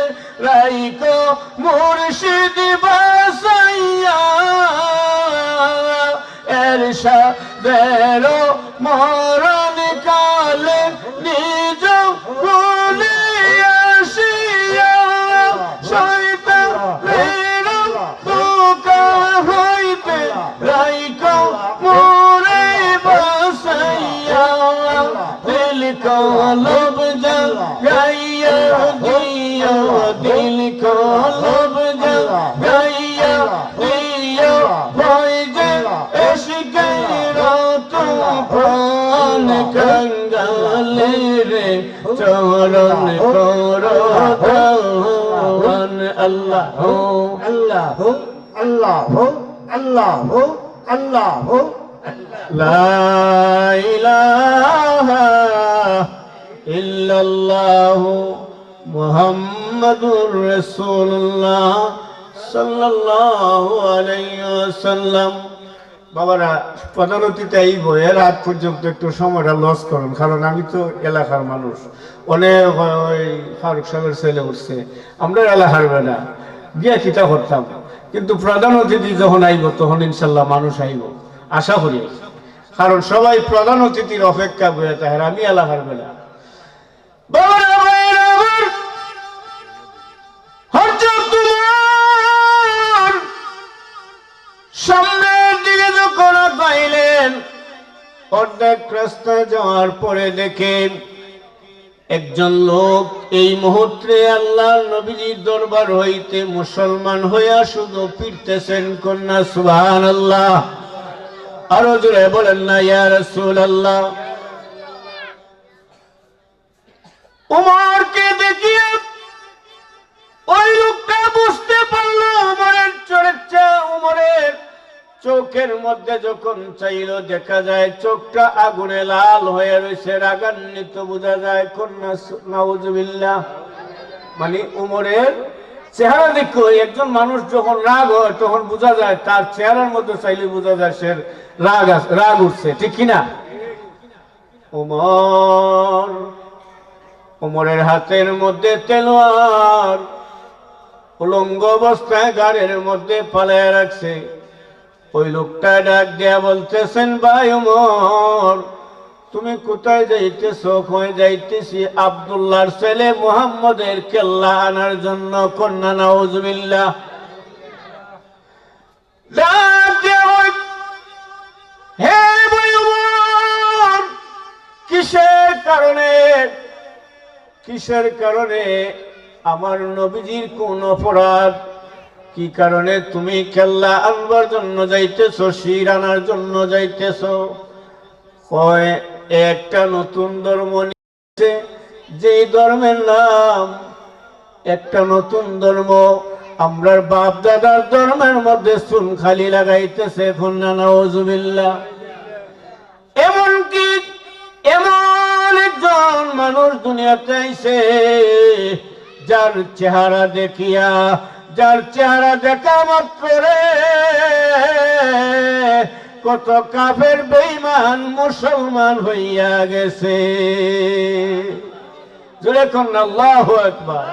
রাইকো মুর্শিদ বাসাইয়া এর সাদের মরণ কালে নিজ গুণে আসিয়া শয়তা মেরা দোকা হইতে রাইকো মোরে বাসাইয়া দিল কলব জাগাইয়া দিও দিল কলব জাগাইয়া দিও ভয় যে এশকের তুফান কাঙ্গালে রে চরণ কর দাওয়ান আল্লাহ হো আল্লাহ হো আল্লাহ হো আল্লাহ হো আল্লাহ হো লা ইলাহা ইল্লাল্লাহু মুহাম্মাদুর রাসূলুল্লাহ সাল্লাল্লাহু আলাইহি ওয়াসাল্লাম। বাবারা প্রধান অতিথি আইব, এর হাত পর্যন্ত একটু সময়টা লস করুন, কারণ আমি তো এলাকার মানুষ, অনেক ওই ফারুক সাহেবের ছেলে উঠছে, আমরা এলাকার বেলা গিয়া কিতা করতাম, কিন্তু প্রধান অতিথি যখন আইব তখন ইনশাল্লাহ মানুষ আইব আশা করি, কারণ সবাই প্রধান অতিথির অপেক্ষা করে থাকে। আমি এলাকার বেলা সামনের দিকে যখন পাইলেন, অর্ধেক রাস্তা যাওয়ার পরে দেখেন একজন লোক এই মুহূর্তে আল্লাহর নবীর দরবার হইতে মুসলমান হইয়া শুধু ফিরতেছেন। কন্যা সুবহানাল্লাহ, আরো জোরে বলেন না ইয়া রাসূলুল্লাহ। উমরকে দেখিয়ে ওই লোকটা বুঝতে পারলো উমরের চরিত্র। উমরের চোখের মধ্যে যখন চাইল দেখা যায় চোখটা আগুনে লাল হয়ে রয়েছে, রাগান্বিত বোঝা যায়। কন্যা নাউজুবিল্লাহ, মানে উমরের চেহারা দেখো, একজন মানুষ যখন রাগ হয় তখন বোঝা যায়, তার চেহারার মধ্যে চাইলে বোঝা যায় সে রাগ উঠছে, ঠিক কিনা? ওমরের হাতের মধ্যে তলোয়ার উলঙ্গ অবস্থায় গাড়ির মধ্যে পালায় রাখছে। ওই লোকটা ডাক দিয়া বলতেছেন, ভাই ওমর, তুমি কোথায় যাইতেছ? কই যাইতেছি আব্দুল্লাহর ছেলে মুহাম্মদের কেল্লা আনার জন্য। কন্যা নাউজুবিল্লাহ। ডাক দিয়া বলে, হে ভাই ওমর, কিসের কারণে আমার নবীজির কোন অপরাধ? কি কারণে তুমি কেল্লা আনবার জন্য যাইতেছ, শির আনার জন্য যাইতেছ? কয়, একটা নতুন ধর্ম নিয়েছে, যেই ধর্মের নাম, একটা নতুন ধর্ম, আমরার বাপ দাদার ধর্মের মধ্যে চুন খালি লাগাইতেছে। কন্যা নাউজুবিল্লাহ। এমনকি এমন একজন মানুষ দুনিয়াতে আইছে, যার চেহারা দেখা মাত্র রে কত কাফের বেঈমান মুসলমান হইয়া গেছে। জোরে কন্যা আল্লাহু আকবার।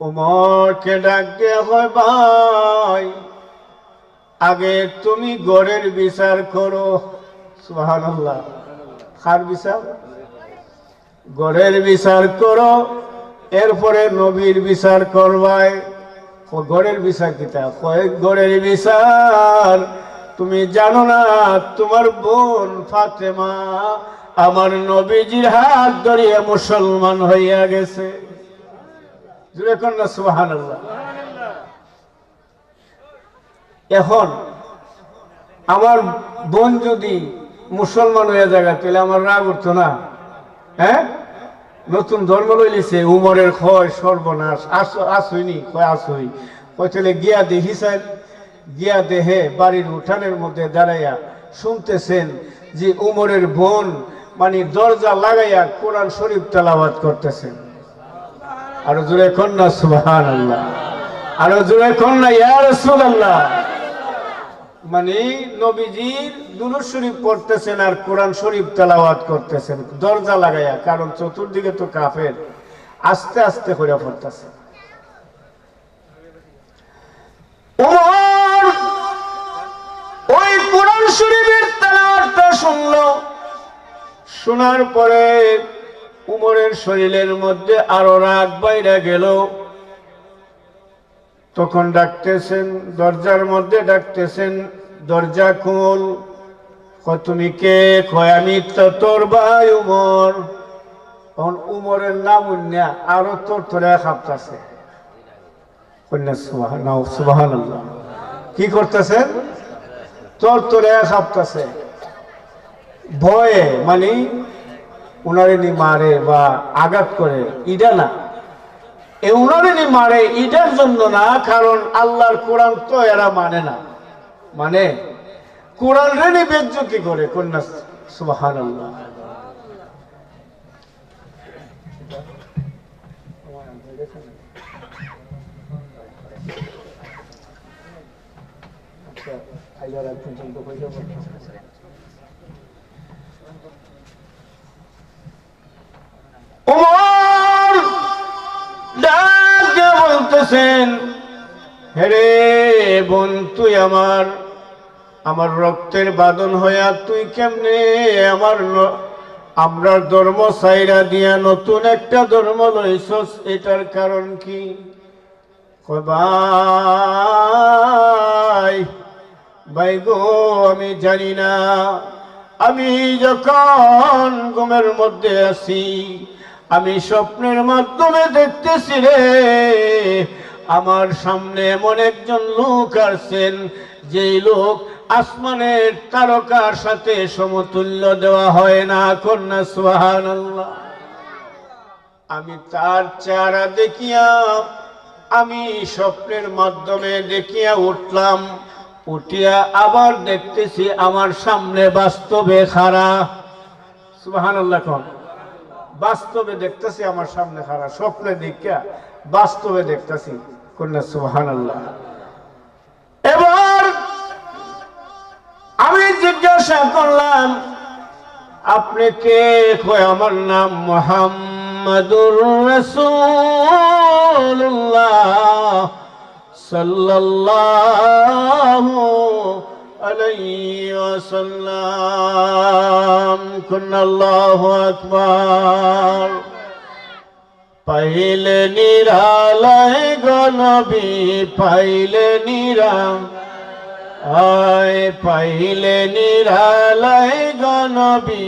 ওমরকে ডাক দিয়ে কয়, ভাই, আগে তুমি গড়ের বিচার করো। সুবহানাল্লাহ। কার বিচার? গড়ের বিচার করো, এরপরে নবীর বিচার করবাই। গড়ের বিচার কিতা? কয়েক গড়ের বিচার তুমি জানো না, তোমার বোন ফাতেমা আমার নবীজির হাত ধরিয়া মুসলমান হইয়া গেছে। জুড়ে কন্যা সুবহানাল্লাহ। এখন আমার বোন যদি মুসলমান হয়ে যায় তাহলে আমার রাগ উঠতো না? হ্যাঁ, নতুন ধর্ম লইলিছে, উমরের ক্ষয় সর্বনাশ। আসইনি? কয় আসই। কয় তাহলে গিয়া দেখিছেন? গিয়া দেহে বাড়ির উঠানের মধ্যে দাঁড়াইয়া শুনতেছেন যে উমরের বোন মানে দরজা লাগাইয়া কোরআন শরীফ তেলাওয়াত করতেছেন। আরো জোরে কন্যা সুবহানাল্লাহ। আরো জোরে কন্যা ইয়া রাসূলুল্লাহ। মানে নবীজির দুরূদ শরীফ পড়তেছেন আর কোরআন শরীফ তেলাওয়াত করতেছেন দরজা লাগাইয়া, কারণ চতুর্দিকে তো কাফের। আস্তে আস্তে করে পড়তেছে। ওমর ওই কোরআন শরীফের তেলাওয়াতটা শুনলো। শোনার পরে উমরের শরীরের মধ্যে আরো রাগ বাইরে গেল। তখন ডাকতেছেন, দরজার মধ্যে ডাকতেছেন, দরজা খোল। তুমি কে? কয়, আমি তো তোর ভাই উমর। তখন উমরের নাম উন্না আরো তোর তোরা খাপতাছে। সুবহানাল্লাহ। কি করতেছেন? তোর তোরা খাপতাছে ভয়ে, মানে উনারে নি মারে বা আঘাত করে, ইডা না। উনারে নি মারে ইটার জন্য না, কারণ আল্লাহর কোরআন তো এরা মানে না। মানে কোরআন রেনি বেজ্জতি করে। কন্যা সুবহানাল্লাহ। ওমর ডাক বলতেছেন, হেরে বোন, তুই আমার রক্তের বাঁধন হইয়া তুই কেমনে আমরা ধর্ম সাইরা দিয়া নতুন একটা ধর্ম লইছস, এটার কারণ কি? ভাই গো, আমি জানি না। আমি যখন ঘুমের মধ্যে আছি, আমি স্বপ্নের মাধ্যমে দেখতেছি রে, আমার সামনে এমন একজন লোক আসছেন, যেই লোক আসমানের তারকার সাথে সমতুল্য দেওয়া হয় না। কন্যা সুবহানাল্লাহ। আমি তার চেহারা দেখিয়া, আমি স্বপ্নের মাধ্যমে দেখিয়া উঠলাম। উঠিয়া আবার দেখতেছি আমার সামনে বাস্তবে খাড়া। সুবহানাল্লাহ। কোন বাস্তবে দেখতেছি আমার সামনে খারাপ, স্বপ্নে দেখা বাস্তবে দেখতেছি। কন্যা সুবহানাল্লাহ। এবার আমি জিজ্ঞাসা করলাম, আপনি কে? কয় আমার নাম মুহাম্মাদুর রাসূলুল্লাহ সাল্লাল্লাহু আলাইহি ওয়াসাল্লাম। কুন্না আল্লাহু আকবার। পাইলে নিরালায় গো নবী, পাইলে নিরালায়, পাইলে নিরালায় গো নবী,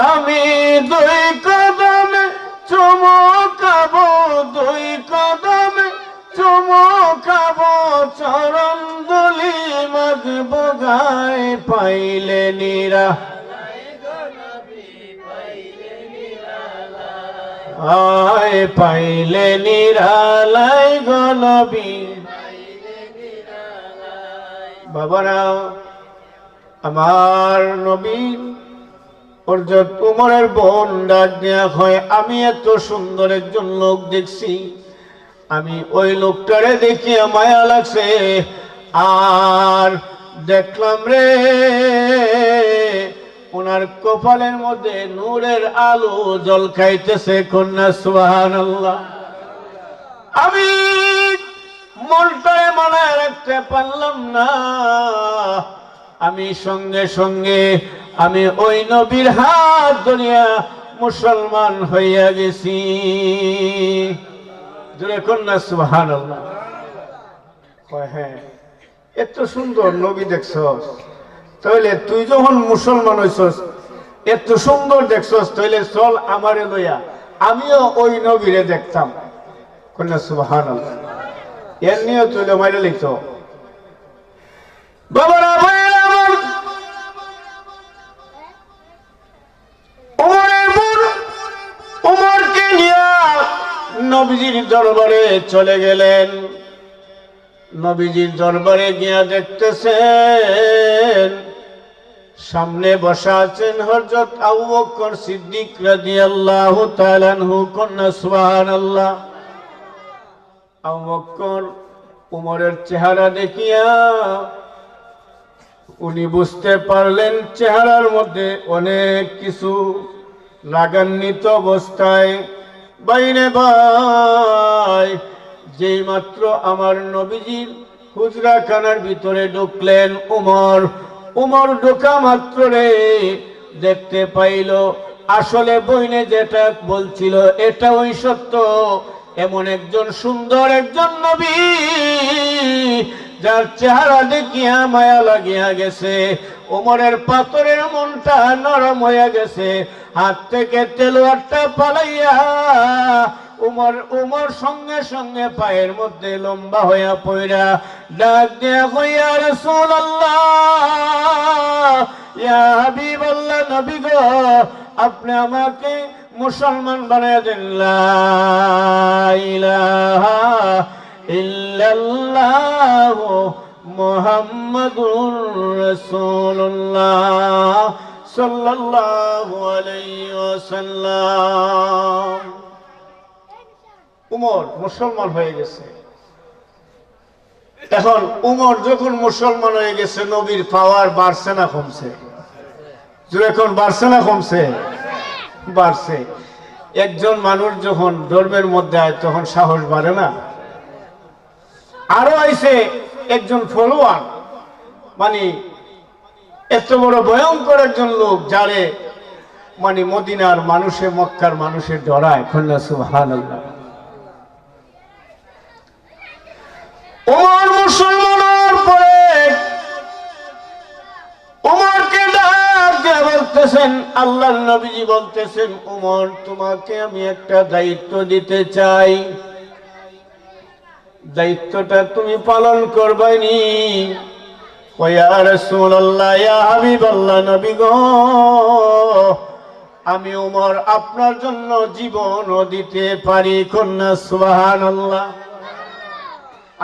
আমি দুই কদমে চুমুকাবো, দুই কদমে চুমুকাবো, চরণ দুলি মাগবো গায়ে। পাইলে আয়, পাইলে নিরালায় গো নবী। বাবারা আমার নবী হযরত উমরের বোন ডাক দেয়া হয়, আমি এত সুন্দর একজন লোক দেখছি, আমি ওই লোকটারে দেখি মায়া লাগছে, আর দেখলাম রে ওনার কপালের মধ্যে নূরের আলো ঝলকাইতেছে। কন্যা সুবহানাল্লাহ। আমি মনটায় মানায় রাখতে পারলাম না, আমি সঙ্গে সঙ্গে আমি ওই নবীর হাত ধরিয়া মুসলমান হইয়া গেছি। জোরে কন্যা সুবহানাল্লাহ। হ্যাঁ, এত সুন্দর নবী দেখছস, তাইলে তুই যখন মুসলমান হইছস, এত সুন্দর দেখছস, তাইলে চল আমারে লইয়া আমিও ওই নবীরে দেখতাম। কন্যা সুবহানাল্লাহ। এর নিয়ে তুই মাইরে লিখত। বাবারা ভাইরা আমার, উমরকে নিয়ে নবীজির দরবারে চলে গেলেন। নবীজির দরবারে গিয়া দেখতেছেন সামনে বসা আছেন হযরত আবু বকর সিদ্দিক রাদিয়াল্লাহু তাআলা আনহু। কন্যা সুবহানাল্লাহ। আবু বকর উমরের চেহারা দেখিয়া উনি বুঝতে পারলেন চেহারার মধ্যে অনেক কিছু রাগান্বিত অবস্থায়। বাইরে ভাই, যেই মাত্র আমার নবীজির হুজরাখানার ভিতরে ঢুকলেন উমর ঢোকা মাত্র রে দেখতে পাইল আসলে বইনে যেটা বলছিল এটা ওই সত্য। এমন একজন সুন্দর একজন নবী যার চেহারা দেখিয়া মায়া লাগিয়া গেছে। উমরের পাথরের মনটা নরম হয়ে গেছে। হাত থেকে তেলোয়ারটা পালাইয়া উমর সঙ্গে সঙ্গে পায়ের মধ্যে লম্বা হইয়া পড়া ডাক দেয়া হইয়া, রাসূলুল্লাহ, ইয়া হাবিবাল্লাহ, নবী গো, আপনি আমাকে মুসলমান বানায় দেন। লা ইলাহা ইল্লাল্লাহ মুহাম্মাদুর রাসূলুল্লাহ সাল্লাল্লাহু আলাইহি ওয়াসাল্লাম। উমর মুসলমান হয়ে গেছে। এখন উমর যখন মুসলমান হয়ে গেছে, নবীর পাওয়ার বাড়ছে না কমছে? এখন বাড়ছে না কমছে? বাড়ছে। একজন মানুষ যখন ধর্মের মধ্যে আয় তখন সাহস বাড়ে না? আরো আইছে একজন ফলোয়ার, মানে এত বড় ভয়ঙ্কর একজন লোক যারে মানে মদিনার মানুষে মক্কার মানুষের ডরায়। কন্যা সুবহানাল্লাহ। উমর মুসলমানের পরে উমরকে ডাক দিয়ে বলতেছেন, আল্লাহর নবীজি বলতেছেন, উমর, তোমাকে আমি একটা দায়িত্ব দিতে চাই, দায়িত্বটা তুমি পালন করবানি। ইয়া রাসূলুল্লাহ, ইয়া হাবিবাল্লাহ, নবী গো, আমি উমর আপনার জন্য জীবনও দিতে পারি। কন্যা সুবহানাল্লাহ।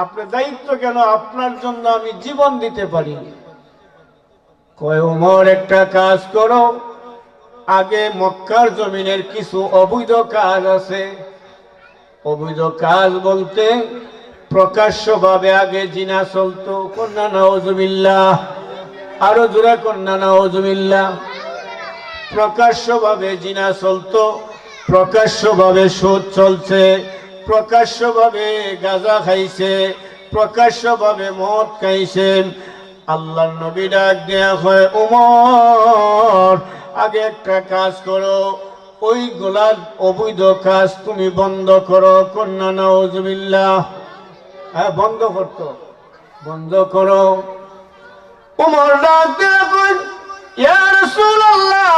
আপনার দায়িত্ব কেন? আপনার জন্য আমি জীবন দিতে পারি। কয় উমর, একটা কাজ করো, আগে মক্কার জমিনের কিছু অবৈধ কাজ আছে। অবৈধ কাজ বলতে প্রকাশ্যভাবে আগে জিনা চলতো, কন্যা নাউজুবিল্লাহ, আরো জোরে কন্যা নাউজুবিল্লাহ। প্রকাশ্যভাবে জিনা চলতো, প্রকাশ্যভাবে সুদ চলছে, প্রকাশ্যভাবে গাঁজা খাইছে, প্রকাশ্যভাবে মদ খাইছে। আল্লাহর নবী ডাক দেয়া হয়, উমর আগে একটা কাজ করো, ওইগুলা অবৈধ কাজ তুমি বন্ধ করো, কন্যা নাউজুবিল্লাহ। হ্যাঁ, বন্ধ করতো, বন্ধ করো। উমর ডাক দেয়া কই, ইয়া রাসূলুল্লাহ,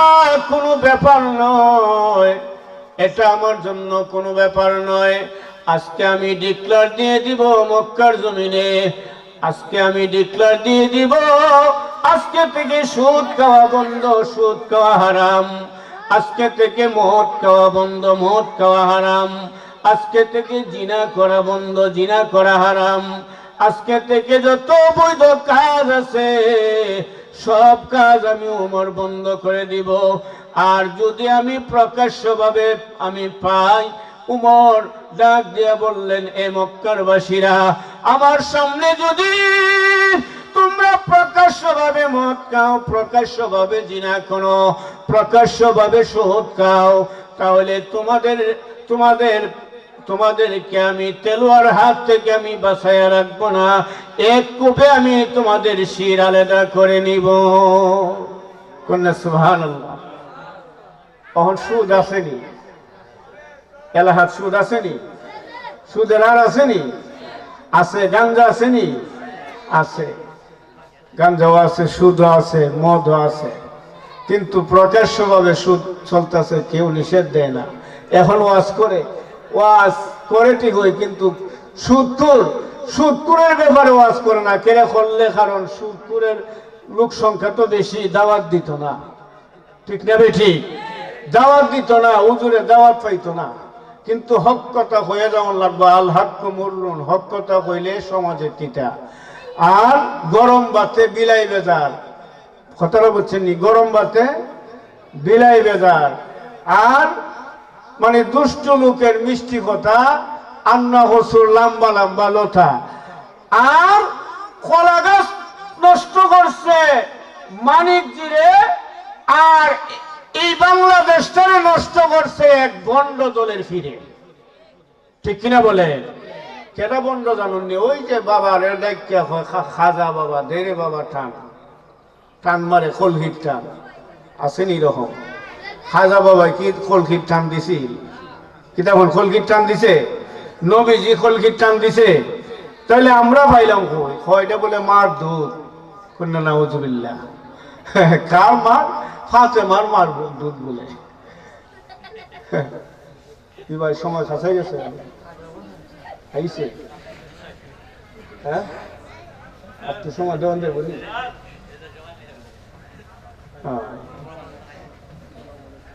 কোনো ব্যাপার নয়, এটা আমার জন্য কোনো ব্যাপার নয়। আজকে আমি ডিক্লার দিয়ে দিব মক্কার জমিনে, আজকে আমি ডিক্লার দিয়ে দিব, আজকে থেকে সুদ খাওয়া বন্ধ, সুদ খাওয়া হারাম। আজকে থেকে মদ খাওয়া বন্ধ, মদ খাওয়া হারাম। আজকে থেকে জিনা করা বন্ধ, জিনা করা হারাম। আজকে থেকে যত বৈধ কাজ আছে সব কাজ আমি ওমর বন্ধ করে দিব। আর যদি আমি প্রকাশ্যভাবে আমি পাই, উমর ডাক দিয়া বললেন, এ মক্কার বাসীরা, আমার সামনে যদি তোমরা প্রকাশ্যভাবে মদ খাও, প্রকাশ্যভাবে জিনা করো, প্রকাশ্যভাবে সুদ খাও, তাহলে তোমাদেরকে আমি তেলোয়ার হাত থেকে আমি বাঁচাইয়া রাখবো না, এক কূপে আমি তোমাদের শির আলাদা করে নিব। কন্যা সুবহানাল্লাহ। তখন সুদ আসেনি, এলাহাত সুদ আসেনি, সুদের আর আসেনি, আছে। গাঞ্জা আসেনি, আছে। গাঞ্জাও আছে, সুদও আছে, মদও আছে। কিন্তু প্রকাশ্যভাবে সুদ চলতেছে, কেউ নিষেধ দেয় না। এখন ওয়াজ করে ঠিক হয়, কিন্তু সুদকুরের ব্যাপারে ওয়াজ করে না। কেন করলে? কারণ সুদকুরের লোক সংখ্যা তো বেশি, দাওয়াত দিত না। ঠিক না বেঠি? দাওয়াত দিত না, হুজুরে দাওয়াত পাইতো না। কিন্তু হক কথা হয়ে যেমন লাগবে, আল হাক্কু মুররুন, হক কথা কইলে সমাজের তিতা। আর গরম ভাতে বিলাই বেজার, কথাটা বুঝছেন নি? গরম ভাতে বিলাই বেজার। আর মানে দুষ্ট লোকের মিষ্টি কথা, আন্না হসুর লম্বা লম্বা লতা। আর কলা গাছ নষ্ট করছে মানিক জিরে, আর এই বাংলাদেশটারে নষ্ট করছে এক বন্ড দলের ফিরে। ঠিক কিনা বলে? কেটা বন্ড জানুননি? ওই যে বাবার ডাক্যা হয় খাজা বাবা, দেরে বাবা, টান টান মারে, কলহির টান আসেনি রকম। খাজা বাবা কি কলকির টান দিছি? কিতাবন কলকির টান দিছে? নবীজি কলকির টান দিছে? তাহলে আমরা পাইলাম কই? কয়টা বলে মার দুধ, কন্যা নাউজুবিল্লাহ। কার মার? ফাতেমার মার দুধ বলে। কি ভাই, সময় কাছাই গেছে, আইছে? হ্যাঁ, একটু সময় দেওয়ান দেব বলি। হ্যাঁ,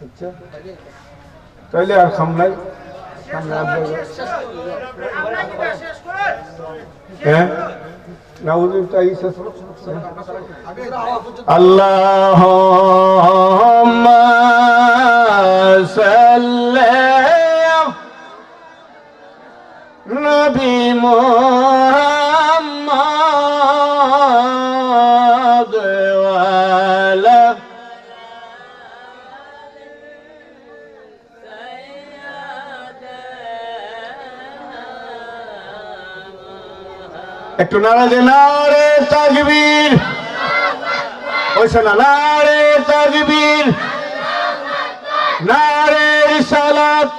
আচ্ছা, তাইলে আর খামলাই হ্যাঁ আল্লাহুম্মা সাল্লি নবী মুহাম্মদ ওয়ালা একটু নারা দে, নারে তাকবীর। ওইসা না, নারে তাকবীর, নারে রিসালাত,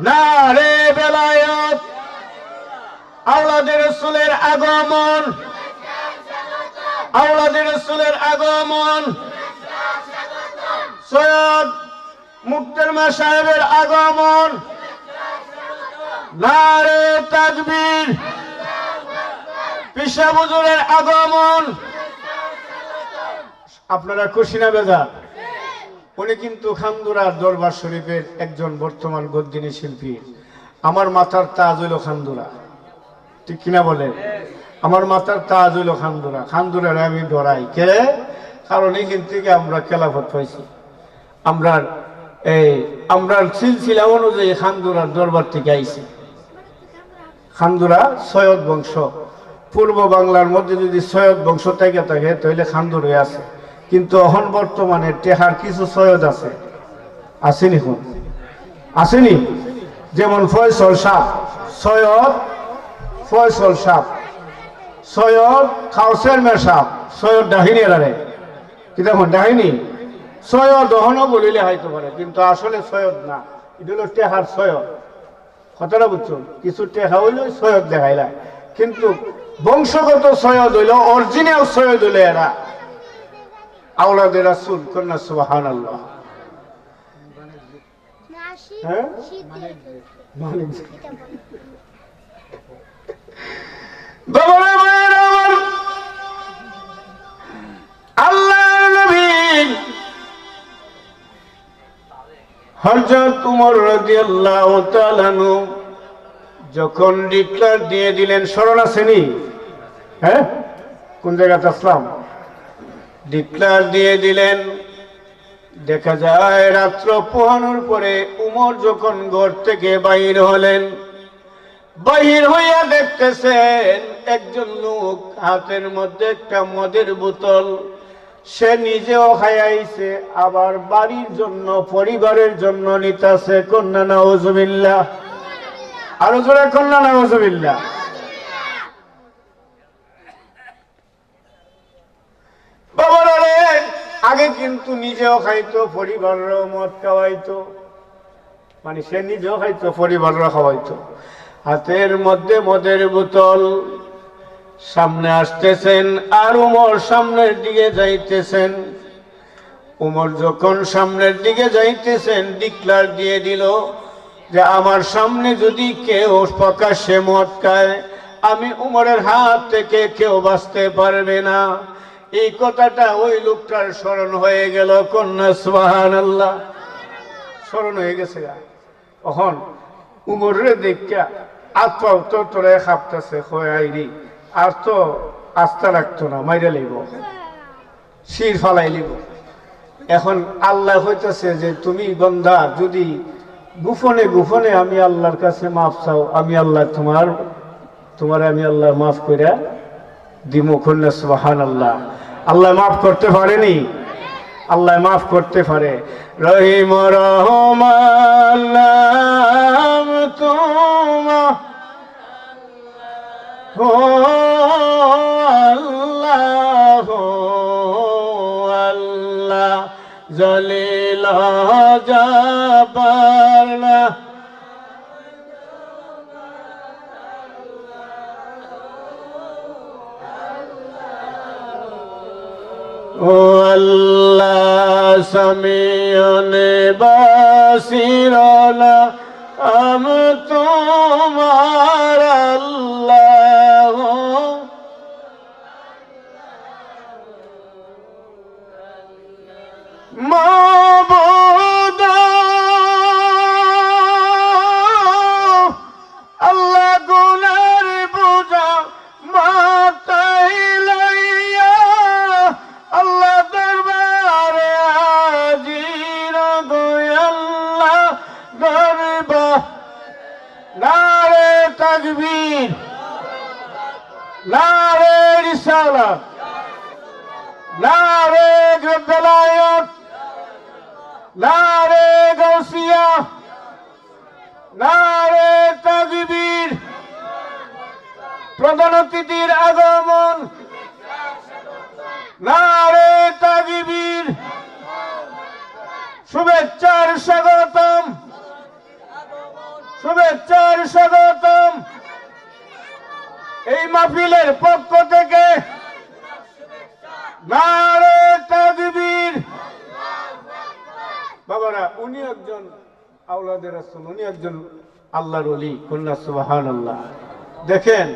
নারে বেলায়েত। আওলাদে রাসূলের আগমন, আওলাদে রাসূলের আগমন, সৈয়দ মুক্তারমা সাহেবের আগমন, নারে তাকবীর। পিসা হুজুরের আগমন। আপনারা খুশি না বেজার? উনি কিন্তু খান্দুরার দরবার শরীফের একজন বর্তমান গদ্দিনী শিল্পী। আমার মাথার তাজ হইল খান্দুরা। ঠিক কিনা বলে? আমার মাথার তাজ হইল খান্দুরা। খান্দুরারে আমি ডরাই। কে? কারণ এইখান থেকে আমরা খেলাফত পাইছি। আমরা সিলসিলা অনুযায়ী খান্দুরার দরবার থেকে আইছে। খান্দুরা সৈয়দ বংশ, পূর্ব বাংলার মধ্যে যদি সৈয়দ বংশ থেকে থাকে তাহলে খান্দুরে আছে। কিন্তু এখন বর্তমানে টেহার কিছু সৈয়দ আছে, আসেনি? এখন আসেনি? যেমন ফয়সল সাহ, সৈয়দ ফয়সল সাহ, সৈয়দ খাউসের মে সাহ, সৈয়দ ডাহিনী এরারে কি দেখুন ডাহিনী সৈয়দ দহনও বলিলে হয়তো পারে, কিন্তু আসলে সৈয়দ না, এটা হলো টেহার সৈয়দ। কথাটা বুঝছো? কিছু টেহা হইল সৈয়দ দেখাইলা, কিন্তু বংশগত সৈয়দ হইল, অরিজিনাল সৈয়দ হইল এরা আওলাদে রাসূল। কন্যা সুবহানাল্লাহ। হ্যাঁ, আল্লাহর নবী হযরত ওমর রাদিয়াল্লাহু তাআলা যখন ডিক্লার দিয়ে দিলেন, স্মরণ আসেনি? হ্যাঁ, কোন জায়গাতে আসলাম? ডিক্লার দিয়ে দিলেন। দেখা যায় রাত্র পোহানোর পরে উমর যখন ঘর থেকে বাহির হলেন, বাহির হইয়া দেখতেছেন একজন লোক হাতের মধ্যে একটা মদের বোতল, সে নিজেও খাইয়াইছে, আবার বাড়ির জন্য পরিবারের জন্য নিতেছে। কন্যা নাউজুবিল্লাহ। আরো জোরে কন্যা নাউজুবিল্লাহ। বাবারা রে, আগে কিন্তু নিজেও খাইতো, পরিবারেরও মদ খাওয়াইতো, মানে সে নিজেও খাইতো, পরিবারেরও খাওয়াইতো। হাতের মধ্যে মদের বোতল, সামনে আসতেছেন আর উমর সামনের দিকে যাইতেছেন। উমর যখন সামনের দিকে যাইতেছেন, ডিক্লার দিয়ে দিল যে আমার সামনে যদি কেউ প্রকাশ্যে মদ খায়, আমি উমরের হাত থেকে কেউ বাঁচতে পারবে না। এই কথাটা ওই লোকটার স্মরণ হয়ে গেল। কন্যা সুবহানাল্লাহ। স্মরণ হয়ে গেছে। তখন উমরে দেখা আত্মাও তো তোরে খাপতেছে, হয়াইরি আর তো আস্থা রাখতো না, মাইরা লইব, শির ফালাই লিব। এখন আল্লাহ হইতেছে যে তুমি বন্ধা যদি গোপনে গোপনে আমি আল্লাহর কাছে মাফ চাও, আমি আল্লাহ তোমার আমি আল্লাহ মাফ করে দিব। কন্যা সুবহানাল্লাহ। আল্লাহ মাফ করতে পারেনি? আল্লাহ মাফ করতে পারে। রহিম রহমান নাম তোমার, ও আল্লাহ আল্লাহ, জলিল জাবার না, ও আল্লাহ সামিউন বাসিরনা, আম তোমার আল্লাহ, মাবুদ আল্লাহ গুনার বোঝা মাথায় লইয়া আল্লাহ দরবারে হাজির গো আল্লাহ দরবার। নারে তাকবীর, নারে রিসালাত, নারে বেলায়েত, নারে গাউসিয়া, নারে তাকবীর। প্রধান অতিথির আগমন, নারে তাকবীর। শুভেচ্ছার স্বাগতম, শুভেচ্ছার স্বাগতম। এই মাহফিলের পক্ষ থেকে নারে তাকবীর। বাবারা, উনি একজন আওলাদে রাসূল, উনি একজন আল্লাহর ওলি। কন্যা সুবহানাল্লাহ। দেখেন